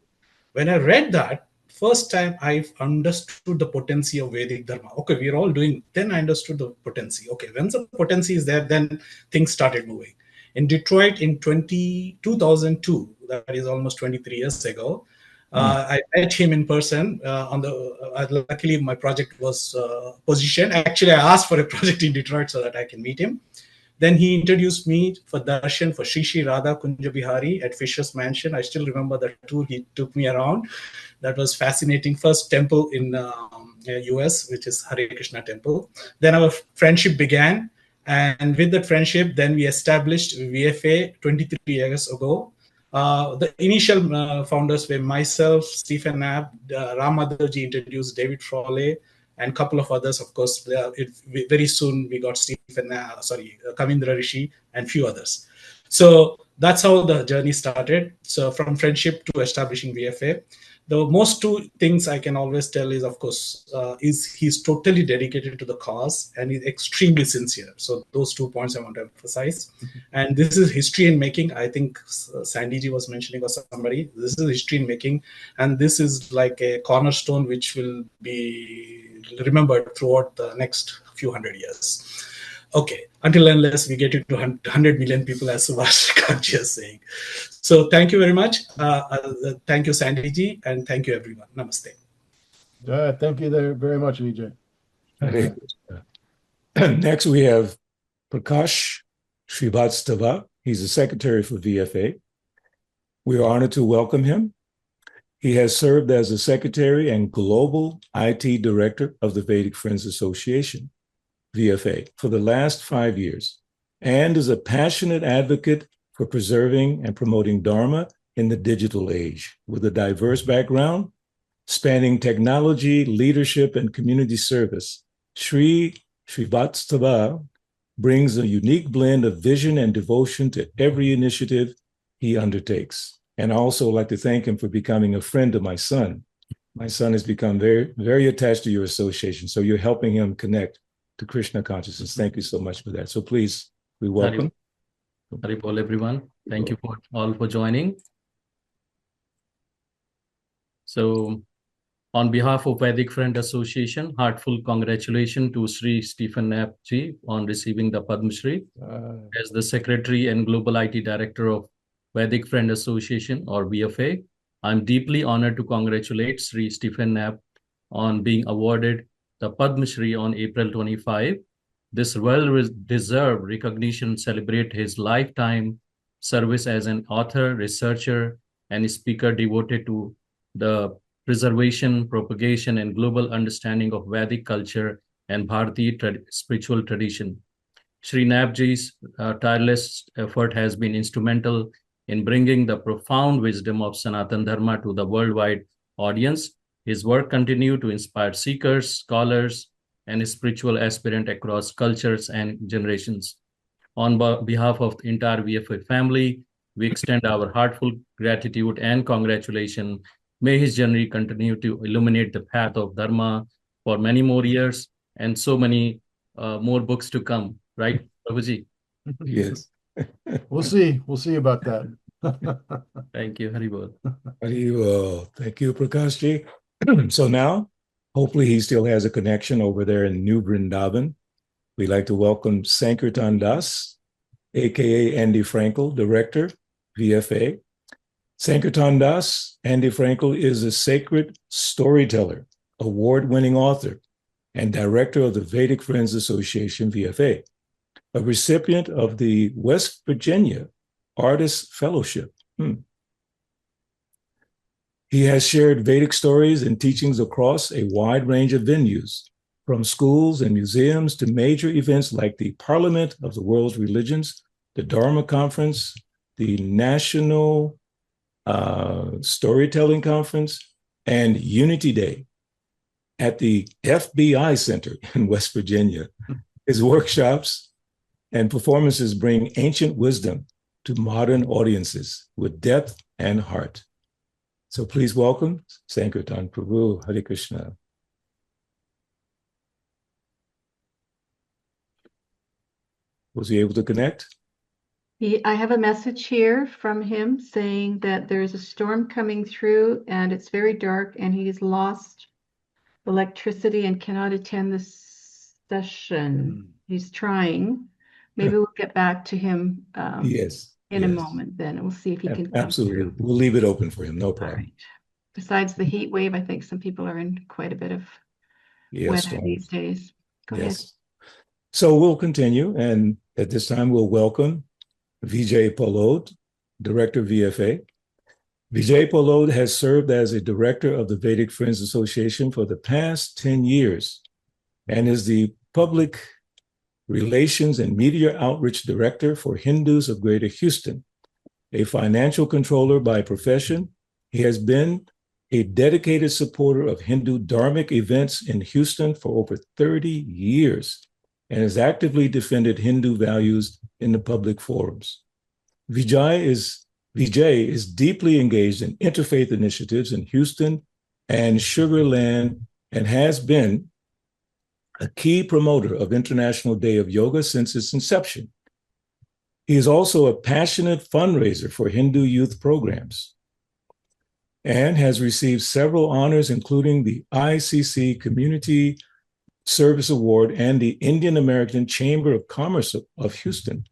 When I read that, first time I understood the potency of Vedic Dharma. Okay, we're all doing, then I understood the potency. Okay, when the potency is there, then things started moving. In Detroit in 2002, that is almost 23 years ago, I met him in person. Luckily, my project was positioned. Actually, I asked for a project in Detroit so that I can meet him. Then he introduced me for darshan for Shri Shri Radha Kunja Bihari at Fisher's Mansion. I still remember that tour he took me around. That was fascinating. First temple in US, which is Hare Krishna temple. Then our friendship began. And with that friendship, then we established VFA 23 years ago. The initial founders were myself, Stephen Knapp, Ramadharji introduced David Frawley, and a couple of others, of course. Very soon we got Kavindra Rishi and few others. So that's how the journey started. So from friendship to establishing VFA. The most two things I can always tell is, of course, he's totally dedicated to the cause and he's extremely sincere. So those 2 points I want to emphasize. And this is history in making. I think Sandi ji was mentioning or somebody, this is history in making. And this is like a cornerstone which will be remembered throughout the next few hundred years. Okay, until unless we get into 100 million people, as Subhash Kak is saying. So thank you very much. Thank you, Sandi ji, and thank you, everyone. Namaste. Thank you very much, Vijay. Next, we have Prakash Srivastava. He's the secretary for VFA. We are honored to welcome him. He has served as the secretary and global IT director of the Vedic Friends Association, VFA, for the last 5 years. and is a passionate advocate for preserving and promoting Dharma in the digital age. With a diverse background spanning technology, leadership, and community service, Sri Srivastava brings a unique blend of vision and devotion to every initiative he undertakes. And I also like to thank him for becoming a friend of my son. My son has become very, very attached to your association. So you're helping him connect to Krishna consciousness. Thank you so much for that. So please, we welcome. Haribol, everyone. Thank you all for joining. So on behalf of Vedic Friends Association, heartfelt congratulations to Sri Stephen Knapp ji on receiving the Padma Shri. As the Secretary and Global IT Director of Vedic Friends Association, or VFA, I'm deeply honored to congratulate Sri Stephen Knapp on being awarded the Padma Shri on April 25. This well-deserved recognition celebrates his lifetime service as an author, researcher, and speaker devoted to the preservation, propagation, and global understanding of Vedic culture and Bharati spiritual tradition. Sri Knappji's tireless effort has been instrumental in bringing the profound wisdom of Sanatana Dharma to the worldwide audience. His work continues to inspire seekers, scholars, and spiritual aspirants across cultures and generations. On behalf of the entire VFA family, we extend our heartfelt gratitude and congratulations. May his journey continue to illuminate the path of Dharma for many more years and so many more books to come. Right, Babuji? Yes. We'll see. We'll see about that. Thank you, Haribol. Haribol. Thank you, Prakash ji. So now, hopefully he still has a connection over there in New Vrindavan. We'd like to welcome Sankirtan Das, aka Andy Frankel, Director, VFA. Sankirtan Das, Andy Frankel, is a sacred storyteller, award-winning author, and director of the Vedic Friends Association, VFA, a recipient of the West Virginia Artists Fellowship. He has shared Vedic stories and teachings across a wide range of venues, from schools and museums to major events like the Parliament of the World's Religions, the Dharma Conference, the National Storytelling Conference, and Unity Day at the FBI Center in West Virginia. His workshops and performances bring ancient wisdom to modern audiences with depth and heart. So please welcome Sankirtan Prabhu. Hare Krishna. Was he able to connect? I have a message here from him saying that there's a storm coming through and it's very dark and he's lost electricity and cannot attend the session. He's trying. Maybe we'll get back to him in a moment then, and we'll see if he can come Absolutely. through. We'll leave it open for him, no problem. All right. Besides the heat wave, I think some people are in quite a bit of weather these days. Go ahead. So we'll continue, and at this time we'll welcome Vijay Pallod, Director VFA. Vijay Pallod has served as a director of the Vedic Friends Association for the past 10 years and is the Public Relations and Media Outreach Director for Hindus of Greater Houston. A financial controller by profession, he has been a dedicated supporter of Hindu dharmic events in Houston for over 30 years and has actively defended Hindu values in the public forums. Vijay is deeply engaged in interfaith initiatives in Houston and Sugar Land and has been a key promoter of International Day of Yoga since its inception. He is also a passionate fundraiser for Hindu youth programs and has received several honors, including the ICC Community Service Award and the Indian American Chamber of Commerce of Houston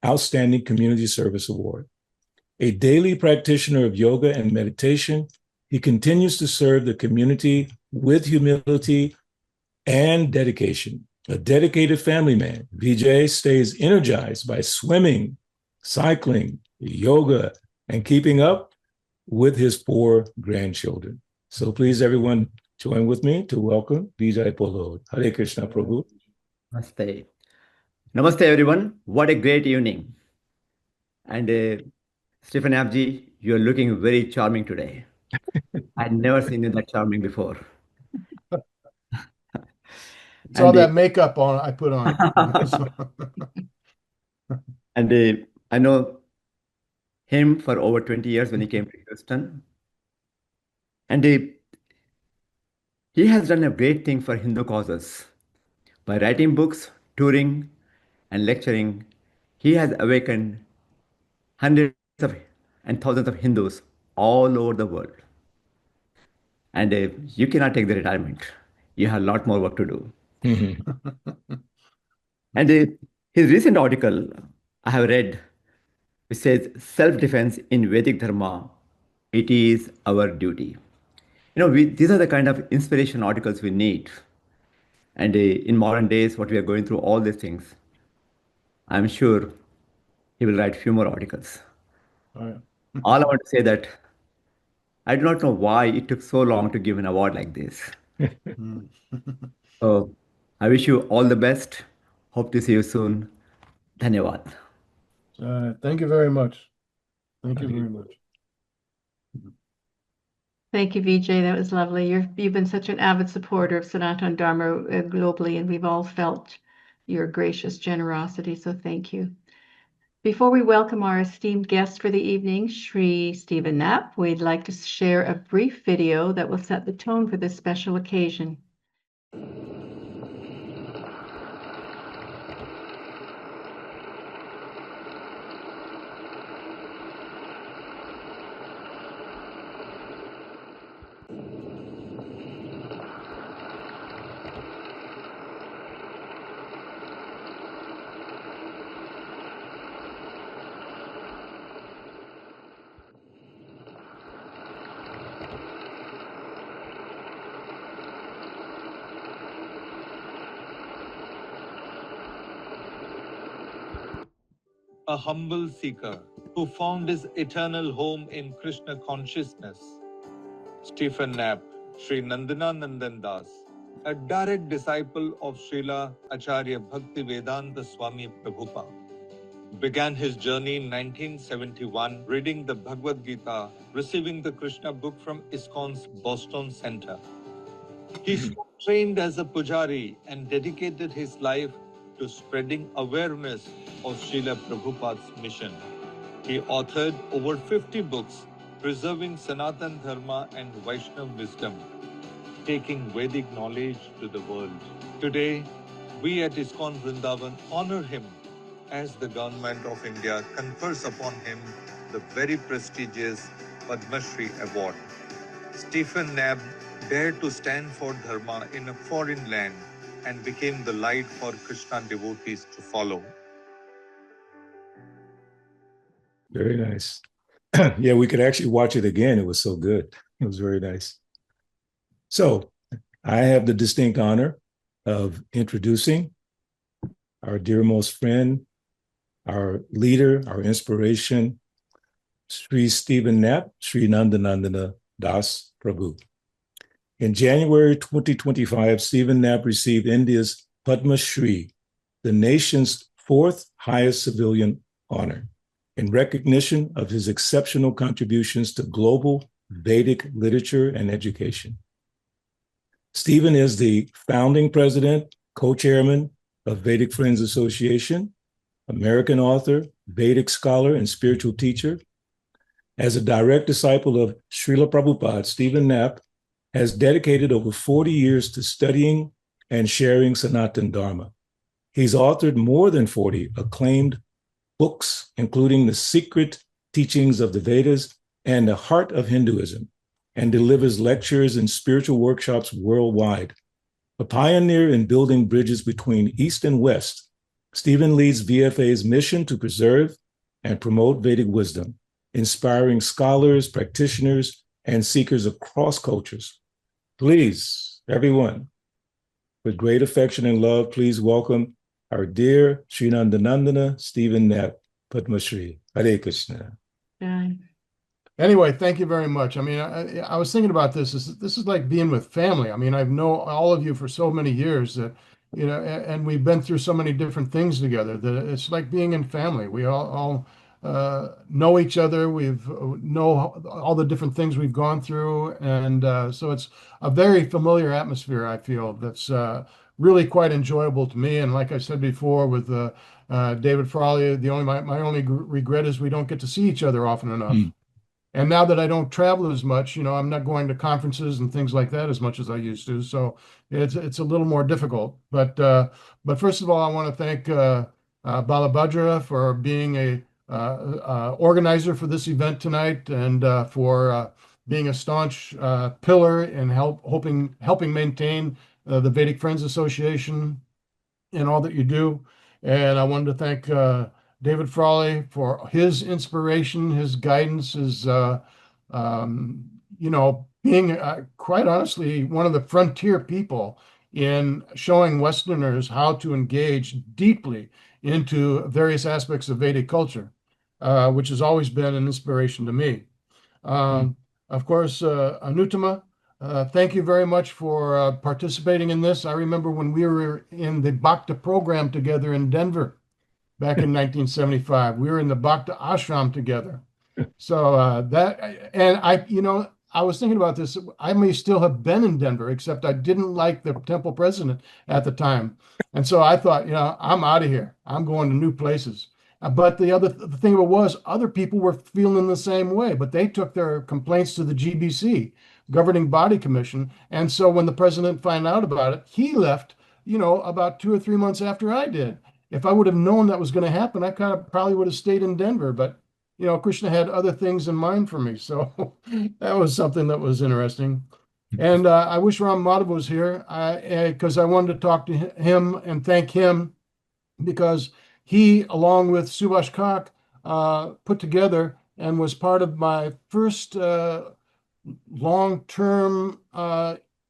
Outstanding Community Service Award. A daily practitioner of yoga and meditation, he continues to serve the community with humility and dedication. A dedicated family man, Vijay stays energized by swimming, cycling, yoga, and keeping up with his 4 grandchildren. So please, everyone, join with me to welcome Vijay Pallod. Hare Krishna, Prabhu. Namaste. Namaste, everyone. What a great evening. And Stephen Knapp ji, you're looking very charming today. I'd never seen you that charming before. It's all that makeup on I put on. And I know him for over 20 years when he came to Houston. And he has done a great thing for Hindu causes. By writing books, touring, and lecturing, he has awakened hundreds and thousands of Hindus all over the world. And you cannot take the retirement. You have a lot more work to do. And his recent article I have read, which says self-defense in Vedic Dharma, it is our duty. These are the kind of inspiration articles we need. And in modern days, what we are going through, all these things, I'm sure he will write few more articles. Oh, yeah. All I want to say that I do not know why it took so long to give an award like this. So I wish you all the best. Hope to see you soon. Dhanyavad. Thank you very much. Thank you very much. Thank you, Vijay. That was lovely. You've been such an avid supporter of Sanatana Dharma globally, and we've all felt your gracious generosity, so thank you. Before we welcome our esteemed guest for the evening, Sri Stephen Knapp, we'd like to share a brief video that will set the tone for this special occasion. A humble seeker who found his eternal home in Krishna consciousness, Stephen Knapp, Sri Nandananandan Das, a direct disciple of Srila Acharya Bhaktivedanta Swami Prabhupada, began his journey in 1971 reading the Bhagavad Gita, receiving the Krishna book from ISKCON's Boston Center. He trained as a pujari and dedicated his life to spreading awareness of Srila Prabhupada's mission. He authored over 50 books preserving Sanatana Dharma and Vaishnava wisdom, taking Vedic knowledge to the world. Today, we at ISKCON Vrindavan honor him as the Government of India confers upon him the very prestigious Padma Shri Award. Stephen Knapp dared to stand for Dharma in a foreign land and became the light for Krishna devotees to follow. Very nice. Yeah, we could actually watch it again. It was so good. It was very nice. So I have the distinct honor of introducing our dearmost friend, our leader, our inspiration, Sri Stephen Knapp, Sri Nandanandana Das Prabhu. In January 2025, Stephen Knapp received India's Padma Shri, the nation's fourth highest civilian honor, in recognition of his exceptional contributions to global Vedic literature and education. Stephen is the founding president, co-chairman of Vedic Friends Association, American author, Vedic scholar, and spiritual teacher. As a direct disciple of Srila Prabhupada, Stephen Knapp has dedicated over 40 years to studying and sharing Sanatana Dharma. He's authored more than 40 acclaimed books, including The Secret Teachings of the Vedas and The Heart of Hinduism, and delivers lectures and spiritual workshops worldwide. A pioneer in building bridges between East and West, Stephen leads VFA's mission to preserve and promote Vedic wisdom, inspiring scholars, practitioners, and seekers across cultures. Please, everyone, with great affection and love, please welcome our dear Sri Nandanandana Stephen Knapp, Padma Shri. Hare Krishna. Anyway, thank you very much. I mean, I was thinking about this. This is like being with family. I mean, I've known all of you for so many years that and we've been through so many different things together that it's like being in family. We all know each other. We've know all the different things we've gone through, and so it's a very familiar atmosphere. I feel that's really quite enjoyable to me. And like I said before, with David Frawley, my only regret is we don't get to see each other often enough. And now that I don't travel as much, I'm not going to conferences and things like that as much as I used to. So it's a little more difficult. But first of all, I want to thank Balabhadra for being a organizer for this event tonight, and for being a staunch pillar in helping maintain the Vedic Friends Association and all that you do. And I wanted to thank David Frawley for his inspiration, his guidance, his being quite honestly one of the frontier people in showing Westerners how to engage deeply into various aspects of Vedic culture, which has always been an inspiration to me. Of course, Anuttama, thank you very much for participating in this. I remember when we were in the Bhakta program together in Denver back in 1975. We were in the Bhakta ashram together. So I was thinking about this. I may still have been in Denver, except I didn't like the temple president at the time. And so I thought, I'm out of here. I'm going to new places. But the thing was, other people were feeling the same way, but they took their complaints to the GBC, Governing Body Commission. And so when the president found out about it, he left, about 2 or 3 months after I did. If I would have known that was going to happen, I probably would have stayed in Denver. But, Krishna had other things in mind for me. So that was something that was interesting. And I wish Ram Madhav was here, because I wanted to talk to him and thank him, because he, along with Subhash Kak, put together and was part of my first long-term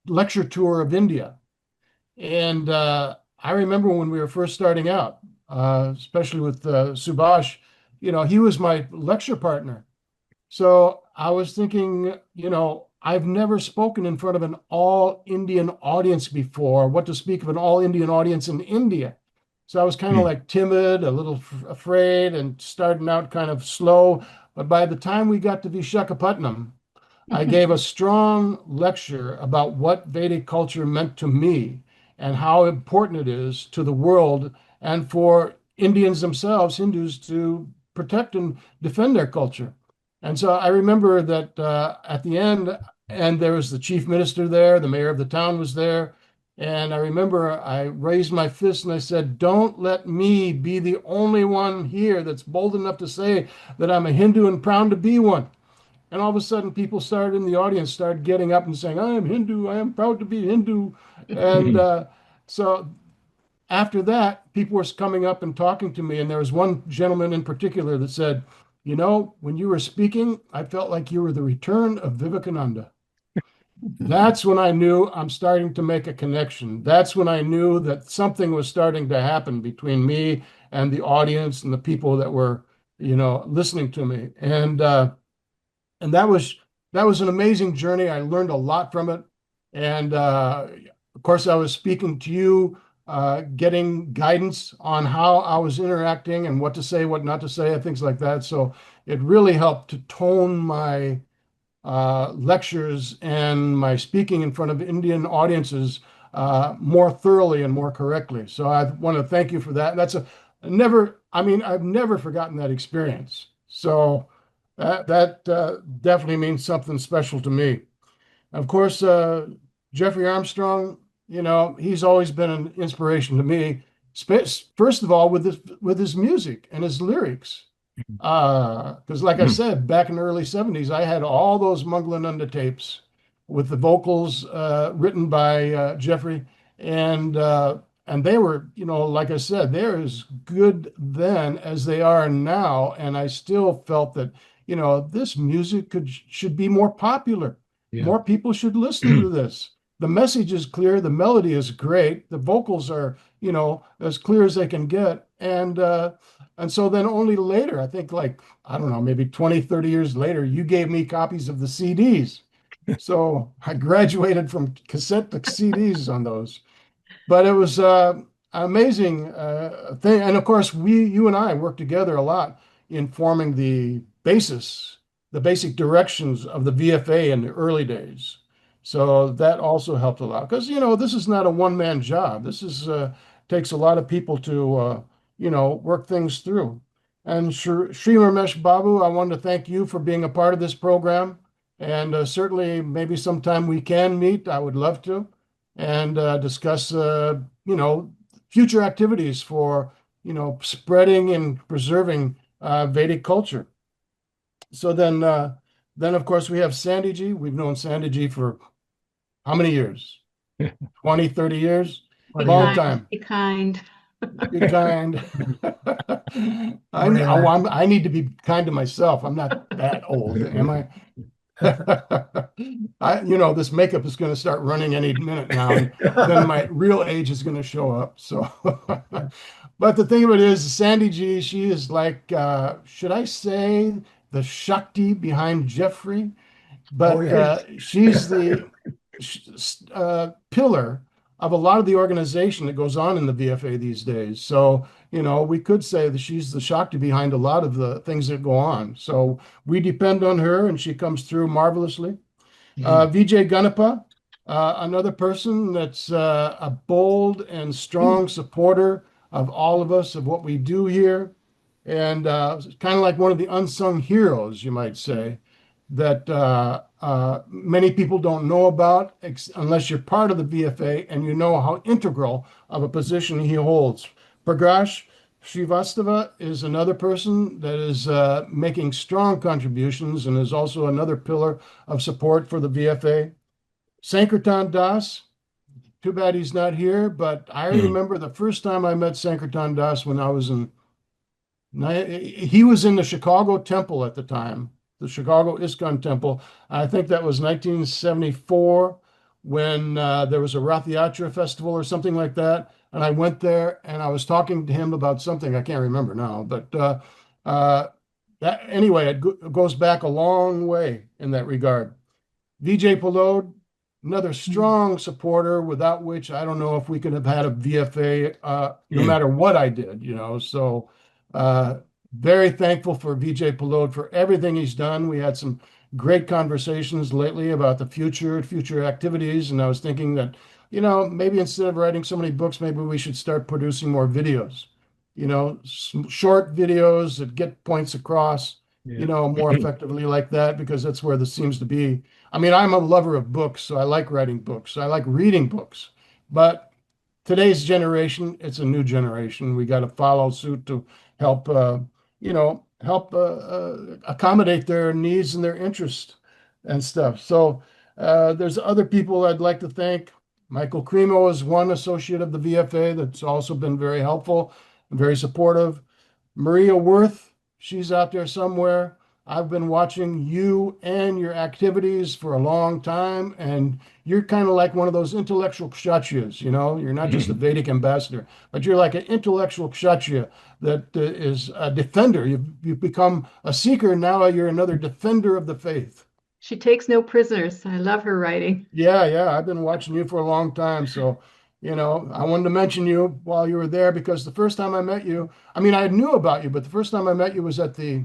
lecture tour of India. And I remember when we were first starting out, especially with Subhash, he was my lecture partner. So I was thinking, I've never spoken in front of an all-Indian audience before. What to speak of an all-Indian audience in India? So I was kind of like timid, a little afraid, and starting out kind of slow. But by the time we got to Vishakhapatnam, I gave a strong lecture about what Vedic culture meant to me and how important it is to the world and for Indians themselves, Hindus, to protect and defend their culture. And so I remember that at the end, and there was the chief minister there, the mayor of the town was there. And I remember I raised my fist and I said, don't let me be the only one here that's bold enough to say that I'm a Hindu and proud to be one. And all of a sudden, people in the audience started getting up and saying, I am Hindu, I am proud to be Hindu. And so after that, people were coming up and talking to me. And there was one gentleman in particular that said, when you were speaking, I felt like you were the return of Vivekananda. That's when I knew I'm starting to make a connection. That's when I knew that something was starting to happen between me and the audience and the people that were, listening to me. And that was an amazing journey. I learned a lot from it. And of course, I was speaking to you, getting guidance on how I was interacting and what to say, what not to say, and things like that. So it really helped to tone my lectures and my speaking in front of Indian audiences more thoroughly and more correctly. So I want to thank you for that. I've never forgotten that experience. So that definitely means something special to me. Of course, Jeffrey Armstrong, he's always been an inspiration to me. First of all, with his music and his lyrics. Because like I said, back in the early 70s, I had all those Manglananda tapes with the vocals written by Jeffrey. And they were, like I said, they're as good then as they are now. And I still felt that, this music should be more popular. Yeah. More people should listen to this. The message is clear. The melody is great. The vocals are, as clear as they can get. And so then only later, I think maybe 20, 30 years later, you gave me copies of the CDs. So I graduated from cassette to CDs on those. but it was amazing thing. And of course, you and I worked together a lot in forming the basic directions of the VFA in the early days. So that also helped a lot because, this is not a one-man job. This is takes a lot of people to, work things through. And Sri Ramesh Babu, I wanted to thank you for being a part of this program. And certainly maybe sometime we can meet. I would love to and discuss, future activities for, spreading and preserving Vedic culture. So then of course, we have Sandi ji. We've known Sandi ji for how many years? 20, 30 years? Long time. Be kind. Be kind. I need to be kind to myself. I'm not that old, am I? This makeup is going to start running any minute now, and then my real age is going to show up. So, but the thing of it is, Sandi ji, she is like, should I say, the Shakti behind Jeffrey? But she's the pillar of a lot of the organization that goes on in the VFA these days. So, we could say that she's the Shakti behind a lot of the things that go on. So we depend on her, and she comes through marvelously. Vijai Ganapa, another person that's a bold and strong supporter of all of us, of what we do here. And kind of like one of the unsung heroes, you might say, that many people don't know about unless you're part of the VFA and you know how integral of a position he holds. Prakash Srivastava is another person that is making strong contributions and is also another pillar of support for the VFA. Sankirtan Das, too bad he's not here, but I remember the first time I met Sankirtan Das when he was in the Chicago Temple at the time, the Chicago ISKCON Temple. I think that was 1974 when there was a Rath Yatra festival or something like that. And I went there and I was talking to him about something I can't remember now. But anyway, it goes back a long way in that regard. Vijay Pallod, another strong supporter, without which I don't know if we could have had a VFA no matter what I did, So very thankful for Vijay Pallod for everything he's done. We had some great conversations lately about the future activities. And I was thinking that, maybe instead of writing so many books, maybe we should start producing more videos, short videos that get points across, more effectively like that, because that's where this seems to be. I mean, I'm a lover of books, so I like writing books. I like reading books. But today's generation, it's a new generation. We got to follow suit to help, accommodate their needs and their interests and stuff. So there's other people I'd like to thank. Michael Cremo is one associate of the VFA that's also been very helpful and very supportive. Maria Wirth, she's out there somewhere. I've been watching you and your activities for a long time, and you're kind of like one of those intellectual kshatriyas, You're not just a Vedic ambassador, but you're like an intellectual kshatriya that is a defender. You've become a seeker, now you're another defender of the faith. She takes no prisoners. I love her writing. Yeah, I've been watching you for a long time, so I wanted to mention you while you were there, because the first time I met you, I mean, I knew about you, but the first time I met you was at the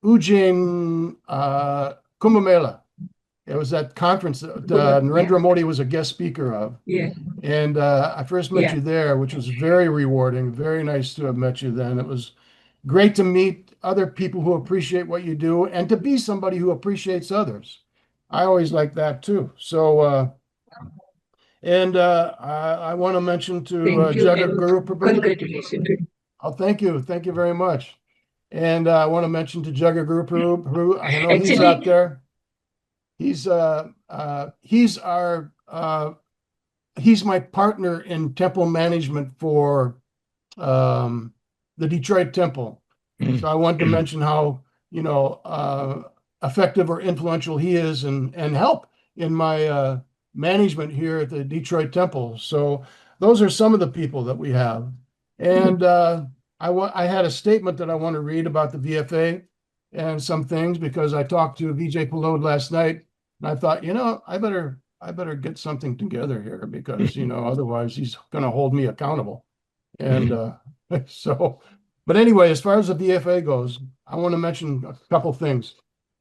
Ujjain Kumbh Mela. It was that conference that Narendra Modi was a guest speaker of. Yeah. And I first met you there, which was very rewarding. Very nice to have met you then. It was great to meet other people who appreciate what you do and to be somebody who appreciates others. I always like that too. So, I want to mention to Jagatguru. Congratulations. Oh, thank you. Thank you very much. And I want to mention to Jagatguru, I know he's out there. He's my partner in temple management for the Detroit Temple. So I want to mention how, effective or influential he is and help in my management here at the Detroit Temple. So those are some of the people that we have. And I had a statement that I want to read about the VFA and some things, because I talked to Vijay Pallod last night, and I thought, I better I better get something together here because, otherwise he's going to hold me accountable. And but anyway, as far as the VFA goes, I want to mention a couple things.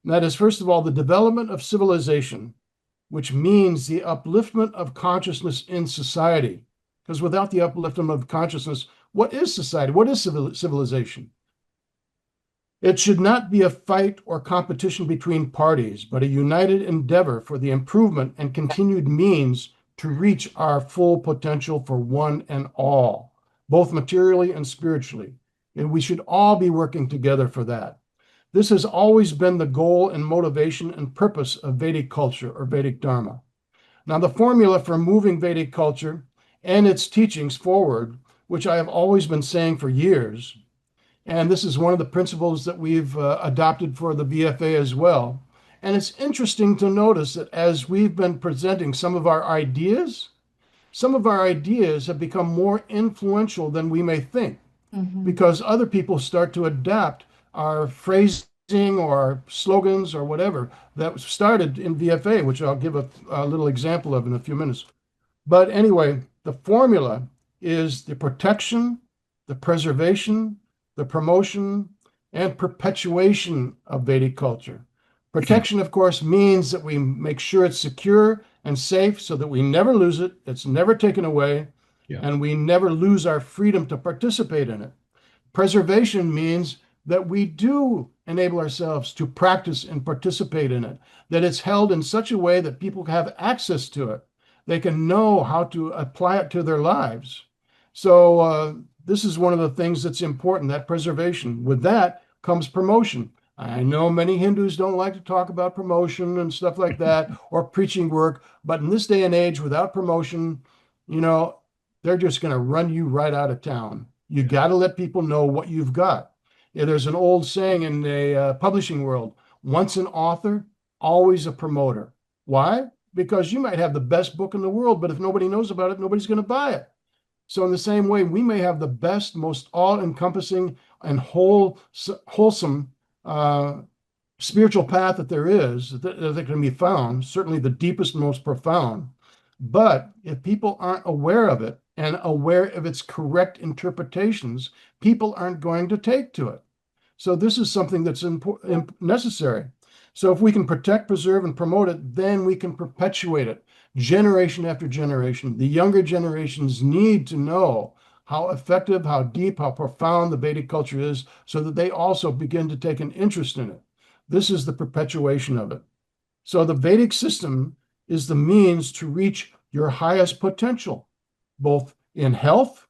And that is, first of all, the development of civilization, which means the upliftment of consciousness in society. Because without the upliftment of consciousness, what is society? What is civilization? It should not be a fight or competition between parties, but a united endeavor for the improvement and continued means to reach our full potential for one and all, both materially and spiritually. And we should all be working together for that. This has always been the goal and motivation and purpose of Vedic culture or Vedic Dharma. Now, the formula for moving Vedic culture and its teachings forward, which I have always been saying for years, and this is one of the principles that we've adopted for the VFA as well. And it's interesting to notice that as we've been presenting some of our ideas have become more influential than we may think, because other people start to adapt our phrasing or our slogans or whatever that started in VFA, which I'll give a little example of in a few minutes. But anyway, the formula is the protection, the preservation, the promotion, and perpetuation of Vedic culture. Protection, of course, means that we make sure it's secure and safe so that we never lose it, it's never taken away, and we never lose our freedom to participate in it. Preservation means that we do enable ourselves to practice and participate in it, that it's held in such a way that people have access to it. They can know how to apply it to their lives. So this is one of the things that's important, that preservation. With that comes promotion. I know many Hindus don't like to talk about promotion and stuff like that, or preaching work, but in this day and age, without promotion, they're just going to run you right out of town. You got to let people know what you've got. There's an old saying in the publishing world, once an author, always a promoter. Why? Because you might have the best book in the world, but if nobody knows about it, nobody's going to buy it. So in the same way, we may have the best, most all-encompassing and wholesome spiritual path that there is, that can be found, certainly the deepest, most profound. But if people aren't aware of it and aware of its correct interpretations, people aren't going to take to it. So this is something that's necessary. So if we can protect, preserve, and promote it, then we can perpetuate it generation after generation. The younger generations need to know how effective, how deep, how profound the Vedic culture is so that they also begin to take an interest in it. This is the perpetuation of it. So the Vedic system is the means to reach your highest potential, both in health,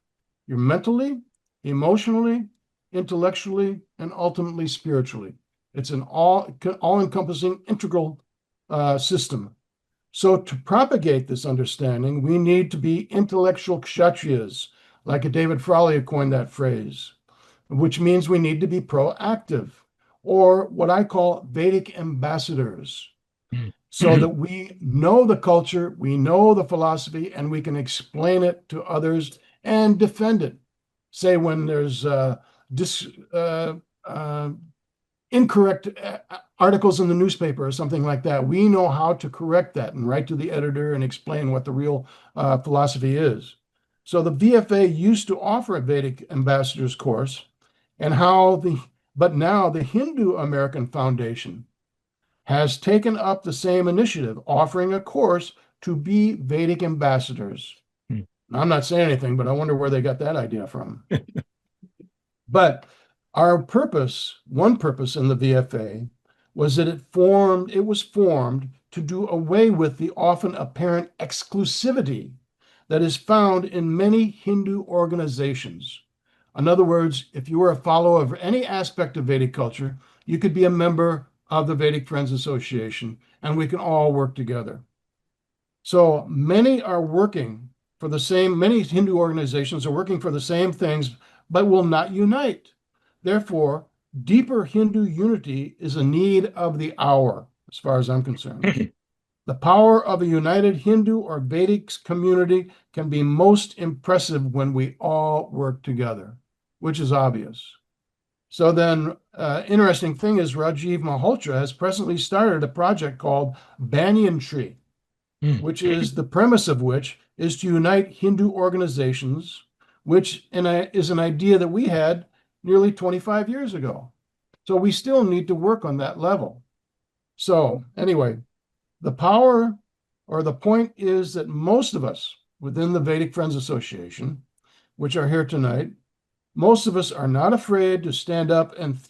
your mentally, emotionally, intellectually, and ultimately spiritually. It's an all-encompassing integral system. So to propagate this understanding, we need to be intellectual kshatriyas, like David Frawley coined that phrase, which means we need to be proactive, or what I call Vedic ambassadors, so that we know the culture, we know the philosophy, and we can explain it to others and defend it. Say when there's incorrect articles in the newspaper or something like that, we know how to correct that and write to the editor and explain what the real philosophy is. So the VFA used to offer a Vedic ambassadors course, but now the Hindu American Foundation has taken up the same initiative, offering a course to be Vedic ambassadors. I'm not saying anything, but I wonder where they got that idea from. But our purpose, one purpose in the VFA, was that it was formed to do away with the often apparent exclusivity that is found in many Hindu organizations. In other words, if you were a follower of any aspect of Vedic culture, you could be a member of the Vedic Friends Association, and we can all work together. So many Hindu organizations are working for the same things, but will not unite. Therefore, deeper Hindu unity is a need of the hour, as far as I'm concerned. The power of a united Hindu or Vedic community can be most impressive when we all work together, which is obvious. So then, interesting thing is Rajiv Malhotra has presently started a project called Banyan Tree. which is the premise of which is to unite Hindu organizations, which is an idea that we had nearly 25 years ago. So we still need to work on that level. So anyway, the power or the point is that most of us within the Vedic Friends Association, which are here tonight, most of us are not afraid to stand up and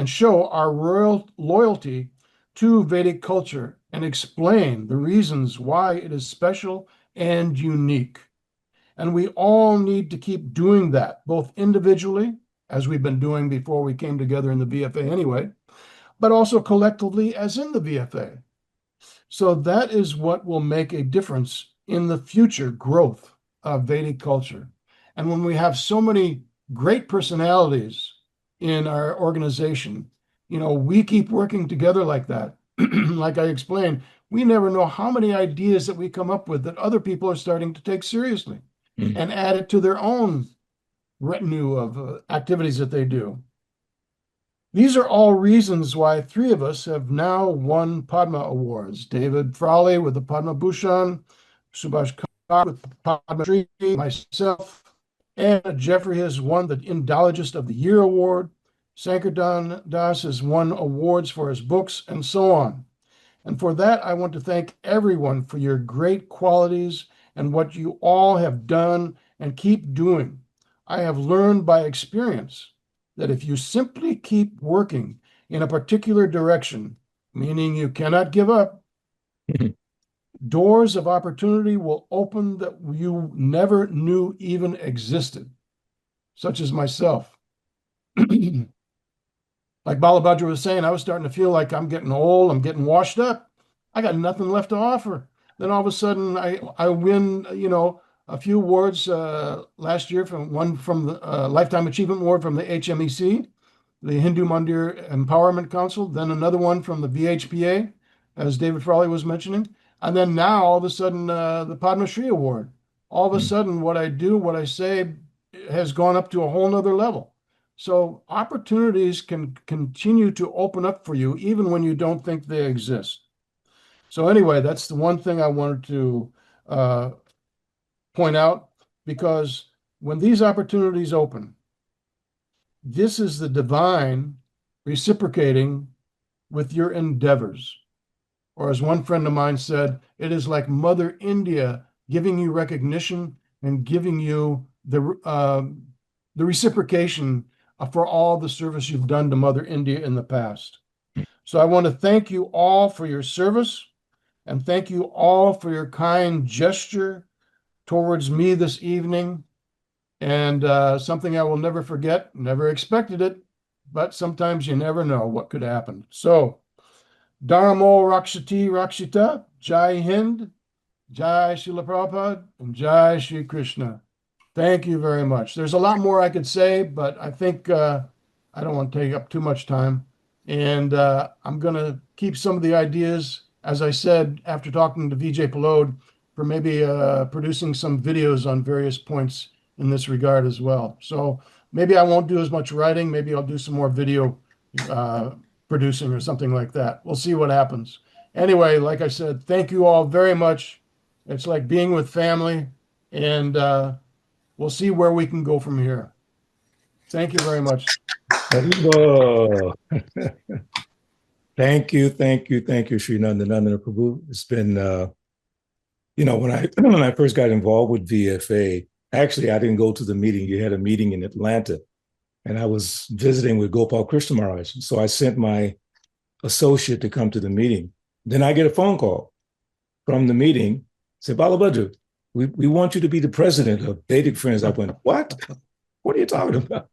show our royal loyalty to Vedic culture and explain the reasons why it is special and unique. And we all need to keep doing that, both individually, as we've been doing before we came together in the VFA anyway, but also collectively as in the VFA. So that is what will make a difference in the future growth of Vedic culture. And when we have so many great personalities in our organization, we keep working together like that. Like I explained, we never know how many ideas that we come up with that other people are starting to take seriously and add it to their own retinue of activities that they do. These are all reasons why 3 of us have now won Padma Awards. David Frawley with the Padma Bhushan, Subhash Kak with the Padma Shri, myself, and Jeffrey has won the Indologist of the Year Award. Sankirtan Das has won awards for his books, and so on. And for that, I want to thank everyone for your great qualities and what you all have done and keep doing. I have learned by experience that if you simply keep working in a particular direction, meaning you cannot give up, doors of opportunity will open that you never knew even existed, such as myself. Like Balabhadra was saying, I was starting to feel like I'm getting old, I'm getting washed up. I got nothing left to offer. Then all of a sudden I win, a few awards last year, one from the Lifetime Achievement Award from the HMEC, the Hindu Mandir Empowerment Council, then another one from the VHPA, as David Frawley was mentioning. And then now all of a sudden the Padma Shri Award. All of a sudden what I do, what I say has gone up to a whole nother level. So opportunities can continue to open up for you even when you don't think they exist. So anyway, that's the one thing I wanted to point out, because when these opportunities open, this is the divine reciprocating with your endeavors. Or as one friend of mine said, it is like Mother India giving you recognition and giving you the reciprocation for all the service you've done to Mother India in the past. So I want to thank you all for your service and thank you all for your kind gesture towards me this evening. And something I will never forget, never expected it, but sometimes you never know what could happen. So, Dharmo Rakshati Rakshita, Jai Hind, Jai Srila Prabhupada, and Jai Shri Krishna. Thank you very much. There's a lot more I could say, but I think I don't want to take up too much time. And I'm going to keep some of the ideas, as I said, after talking to Vijay Pallod, for maybe producing some videos on various points in this regard as well. So maybe I won't do as much writing. Maybe I'll do some more video producing or something like that. We'll see what happens. Anyway, like I said, thank you all very much. It's like being with family, and we'll see where we can go from here. Thank you very much. Thank you, Sri Nandanandana Prabhu. It's been, when I first got involved with VFA, actually, I didn't go to the meeting. You had a meeting in Atlanta, and I was visiting with Gopal Krishna Maharaj. So I sent my associate to come to the meeting. Then I get a phone call from the meeting, say, Balabhadra, we want you to be the president of Vedic Friends. I went, what? What are you talking about?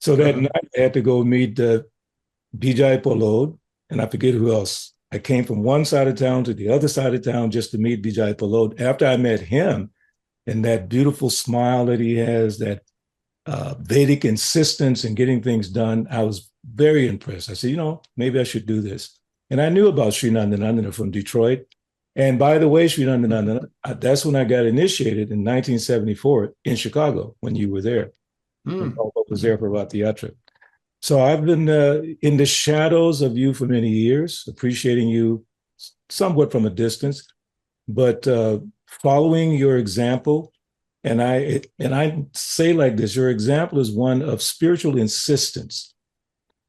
So that night I had to go meet Vijay Pallod, and I forget who else. I came from one side of town to the other side of town just to meet Vijay Pallod. After I met him, and that beautiful smile that he has, that Vedic insistence in getting things done, I was very impressed. I said, maybe I should do this. And I knew about Sri Nandanandana from Detroit. And by the way, Sri Nandanandana, that's when I got initiated in 1974 in Chicago, when you were there. I was there for Rath Yatra. So I've been in the shadows of you for many years, appreciating you somewhat from a distance. but following your example, and I say like this, your example is one of spiritual insistence.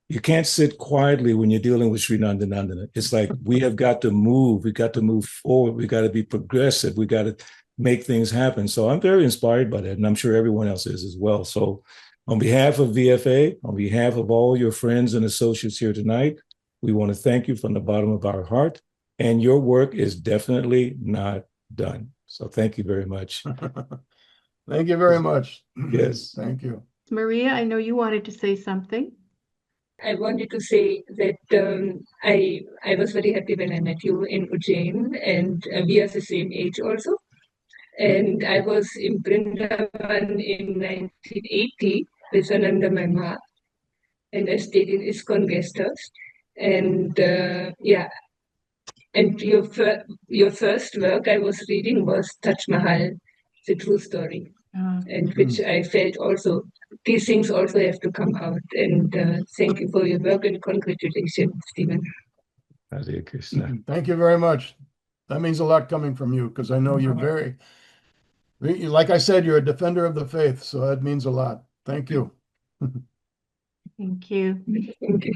You can't sit quietly when you're dealing with Sri Nandanandana. It's like we have got to move. We got to move forward. We got to be progressive. We got to make things happen. So I'm very inspired by that, and I'm sure everyone else is as well. So on behalf of VFA, on behalf of all your friends and associates here tonight, we want to thank you from the bottom of our heart. And your work is definitely not done. So thank you very much. Thank you very much. Yes. Thank you. Maria, I know you wanted to say something. I wanted to say that I was very happy when I met you in Ujjain, and we are the same age also. And I was in Vrindavan in 1980 with Ananda, my ma, and I stayed in ISKCON guest house. And and your first work I was reading was Taj Mahal, the true story, and which I felt also these things also have to come out. And thank you for your work and congratulations, Stephen. Hare Krishna. Thank you very much. That means a lot coming from you, because I know you're like I said, you're a defender of the faith, so that means a lot. Thank you. Thank you. Thank you.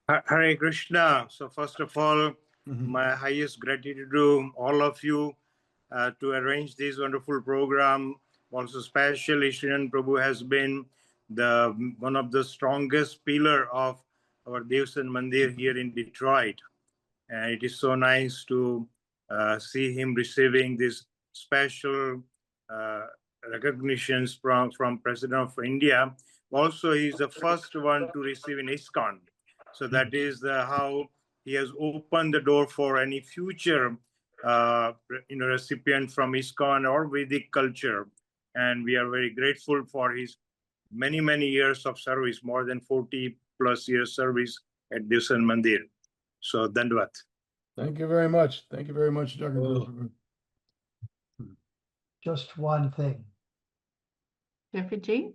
Hare Krishna. So first of all, my highest gratitude to all of you to arrange this wonderful program. Also, especially Srinan Prabhu has been one of the strongest pillar of our Devsan Mandir here in Detroit. And it is so nice to see him receiving this special recognitions from President of India. Also, he's the first one to receive in ISKCON. So that is how he has opened the door for any future recipient from ISKCON or Vedic culture. And we are very grateful for his many, many years of service, more than 40 plus years service at Devsan Mandir. So, Dandavad. Thank you very much. Thank you very much, Jagatguru. Just one thing. Jeffrey G.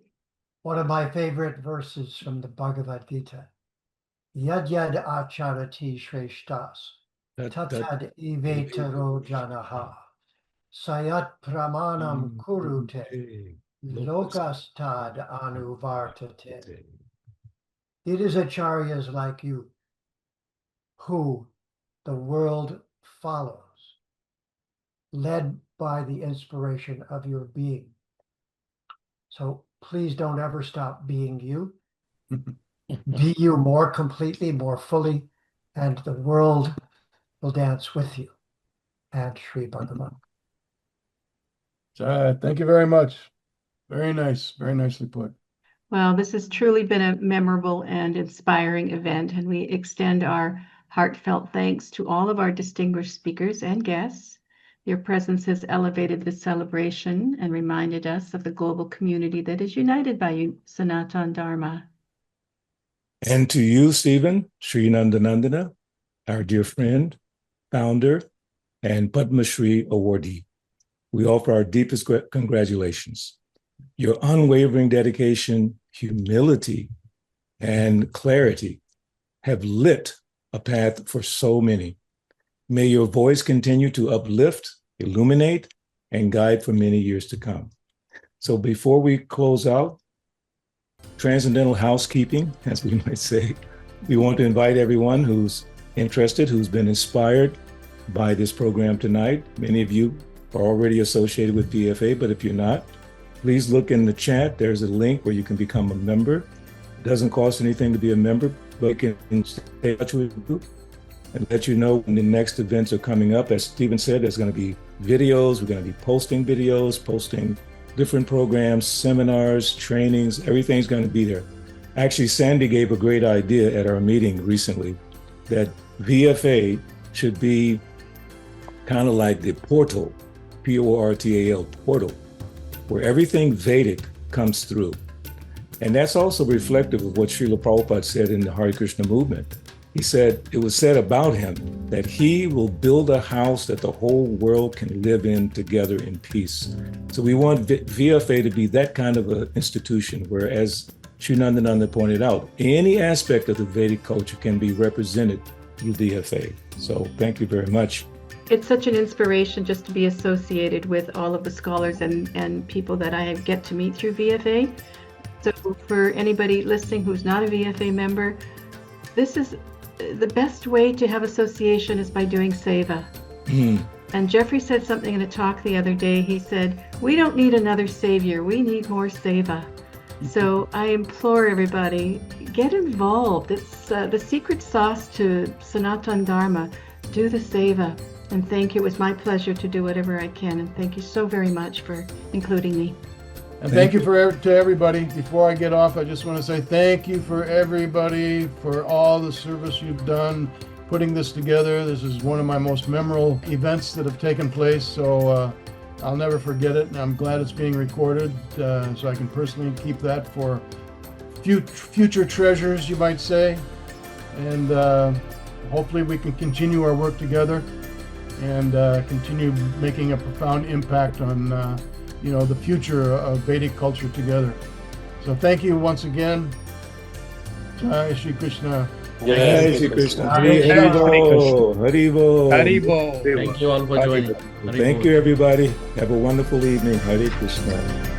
One of my favorite verses from the Bhagavad Gita. Yad yad acharati shreshtas, tatad ivetaro janaha, sayat pramanam kurute, lokastad anuvartate. It is acharyas like you who the world follows, led by the inspiration of your being. So please don't ever stop being you. Be you more completely, more fully, and the world will dance with you. And Sri Bhagavan. Thank you very much. Very nice. Very nicely put. Well, this has truly been a memorable and inspiring event, and we extend our heartfelt thanks to all of our distinguished speakers and guests. Your presence has elevated this celebration and reminded us of the global community that is united by Sanatan Dharma. And to you, Stephen, Sri Nandanandana, our dear friend, founder, and Padma Shri Awardee, we offer our deepest congratulations. Your unwavering dedication, humility, and clarity have lit a path for so many. May your voice continue to uplift, illuminate, and guide for many years to come. So before we close out, transcendental housekeeping, as we might say, we want to invite everyone who's interested, who's been inspired by this program tonight. Many of you are already associated with VFA, but if you're not, please look in the chat. There's a link where you can become a member. It doesn't cost anything to be a member, but you can stay in touch with the group and let you know when the next events are coming up. As Stephen said, there's going to be videos. We're going to be posting videos, posting different programs, seminars, trainings, everything's going to be there. Actually, Sandy gave a great idea at our meeting recently that VFA should be kind of like the portal, P-O-R-T-A-L, portal, where everything Vedic comes through. And that's also reflective of what Srila Prabhupada said in the Hare Krishna movement. He said, it was said about him that he will build a house that the whole world can live in together in peace. So we want VFA to be that kind of an institution where, as Sri Nandananda pointed out, any aspect of the Vedic culture can be represented through VFA. So thank you very much. it's such an inspiration just to be associated with all of the scholars and people that I get to meet through VFA. So for anybody listening who's not a VFA member, this is the best way to have association is by doing seva. And Jeffrey said something in a talk the other day. He said, we don't need another savior, we need more seva. So I implore everybody, get involved. It's the secret sauce to Sanatana Dharma. Do the seva. And thank you. It was my pleasure to do whatever I can. And thank you so very much for including me. And thank you to everybody. Before I get off, I just want to say thank you for everybody for all the service you've done putting this together. This is one of my most memorable events that have taken place. So I'll never forget it. And I'm glad it's being recorded so I can personally keep that for future treasures, you might say. And hopefully we can continue our work together and continue making a profound impact on the future of Vedic culture together. So thank you once again. Jai Shri Krishna. Jai Shri Krishna. Haribo. Haribo. Thank you all for joining. Thank you, everybody. Have a wonderful evening. Hare Krishna.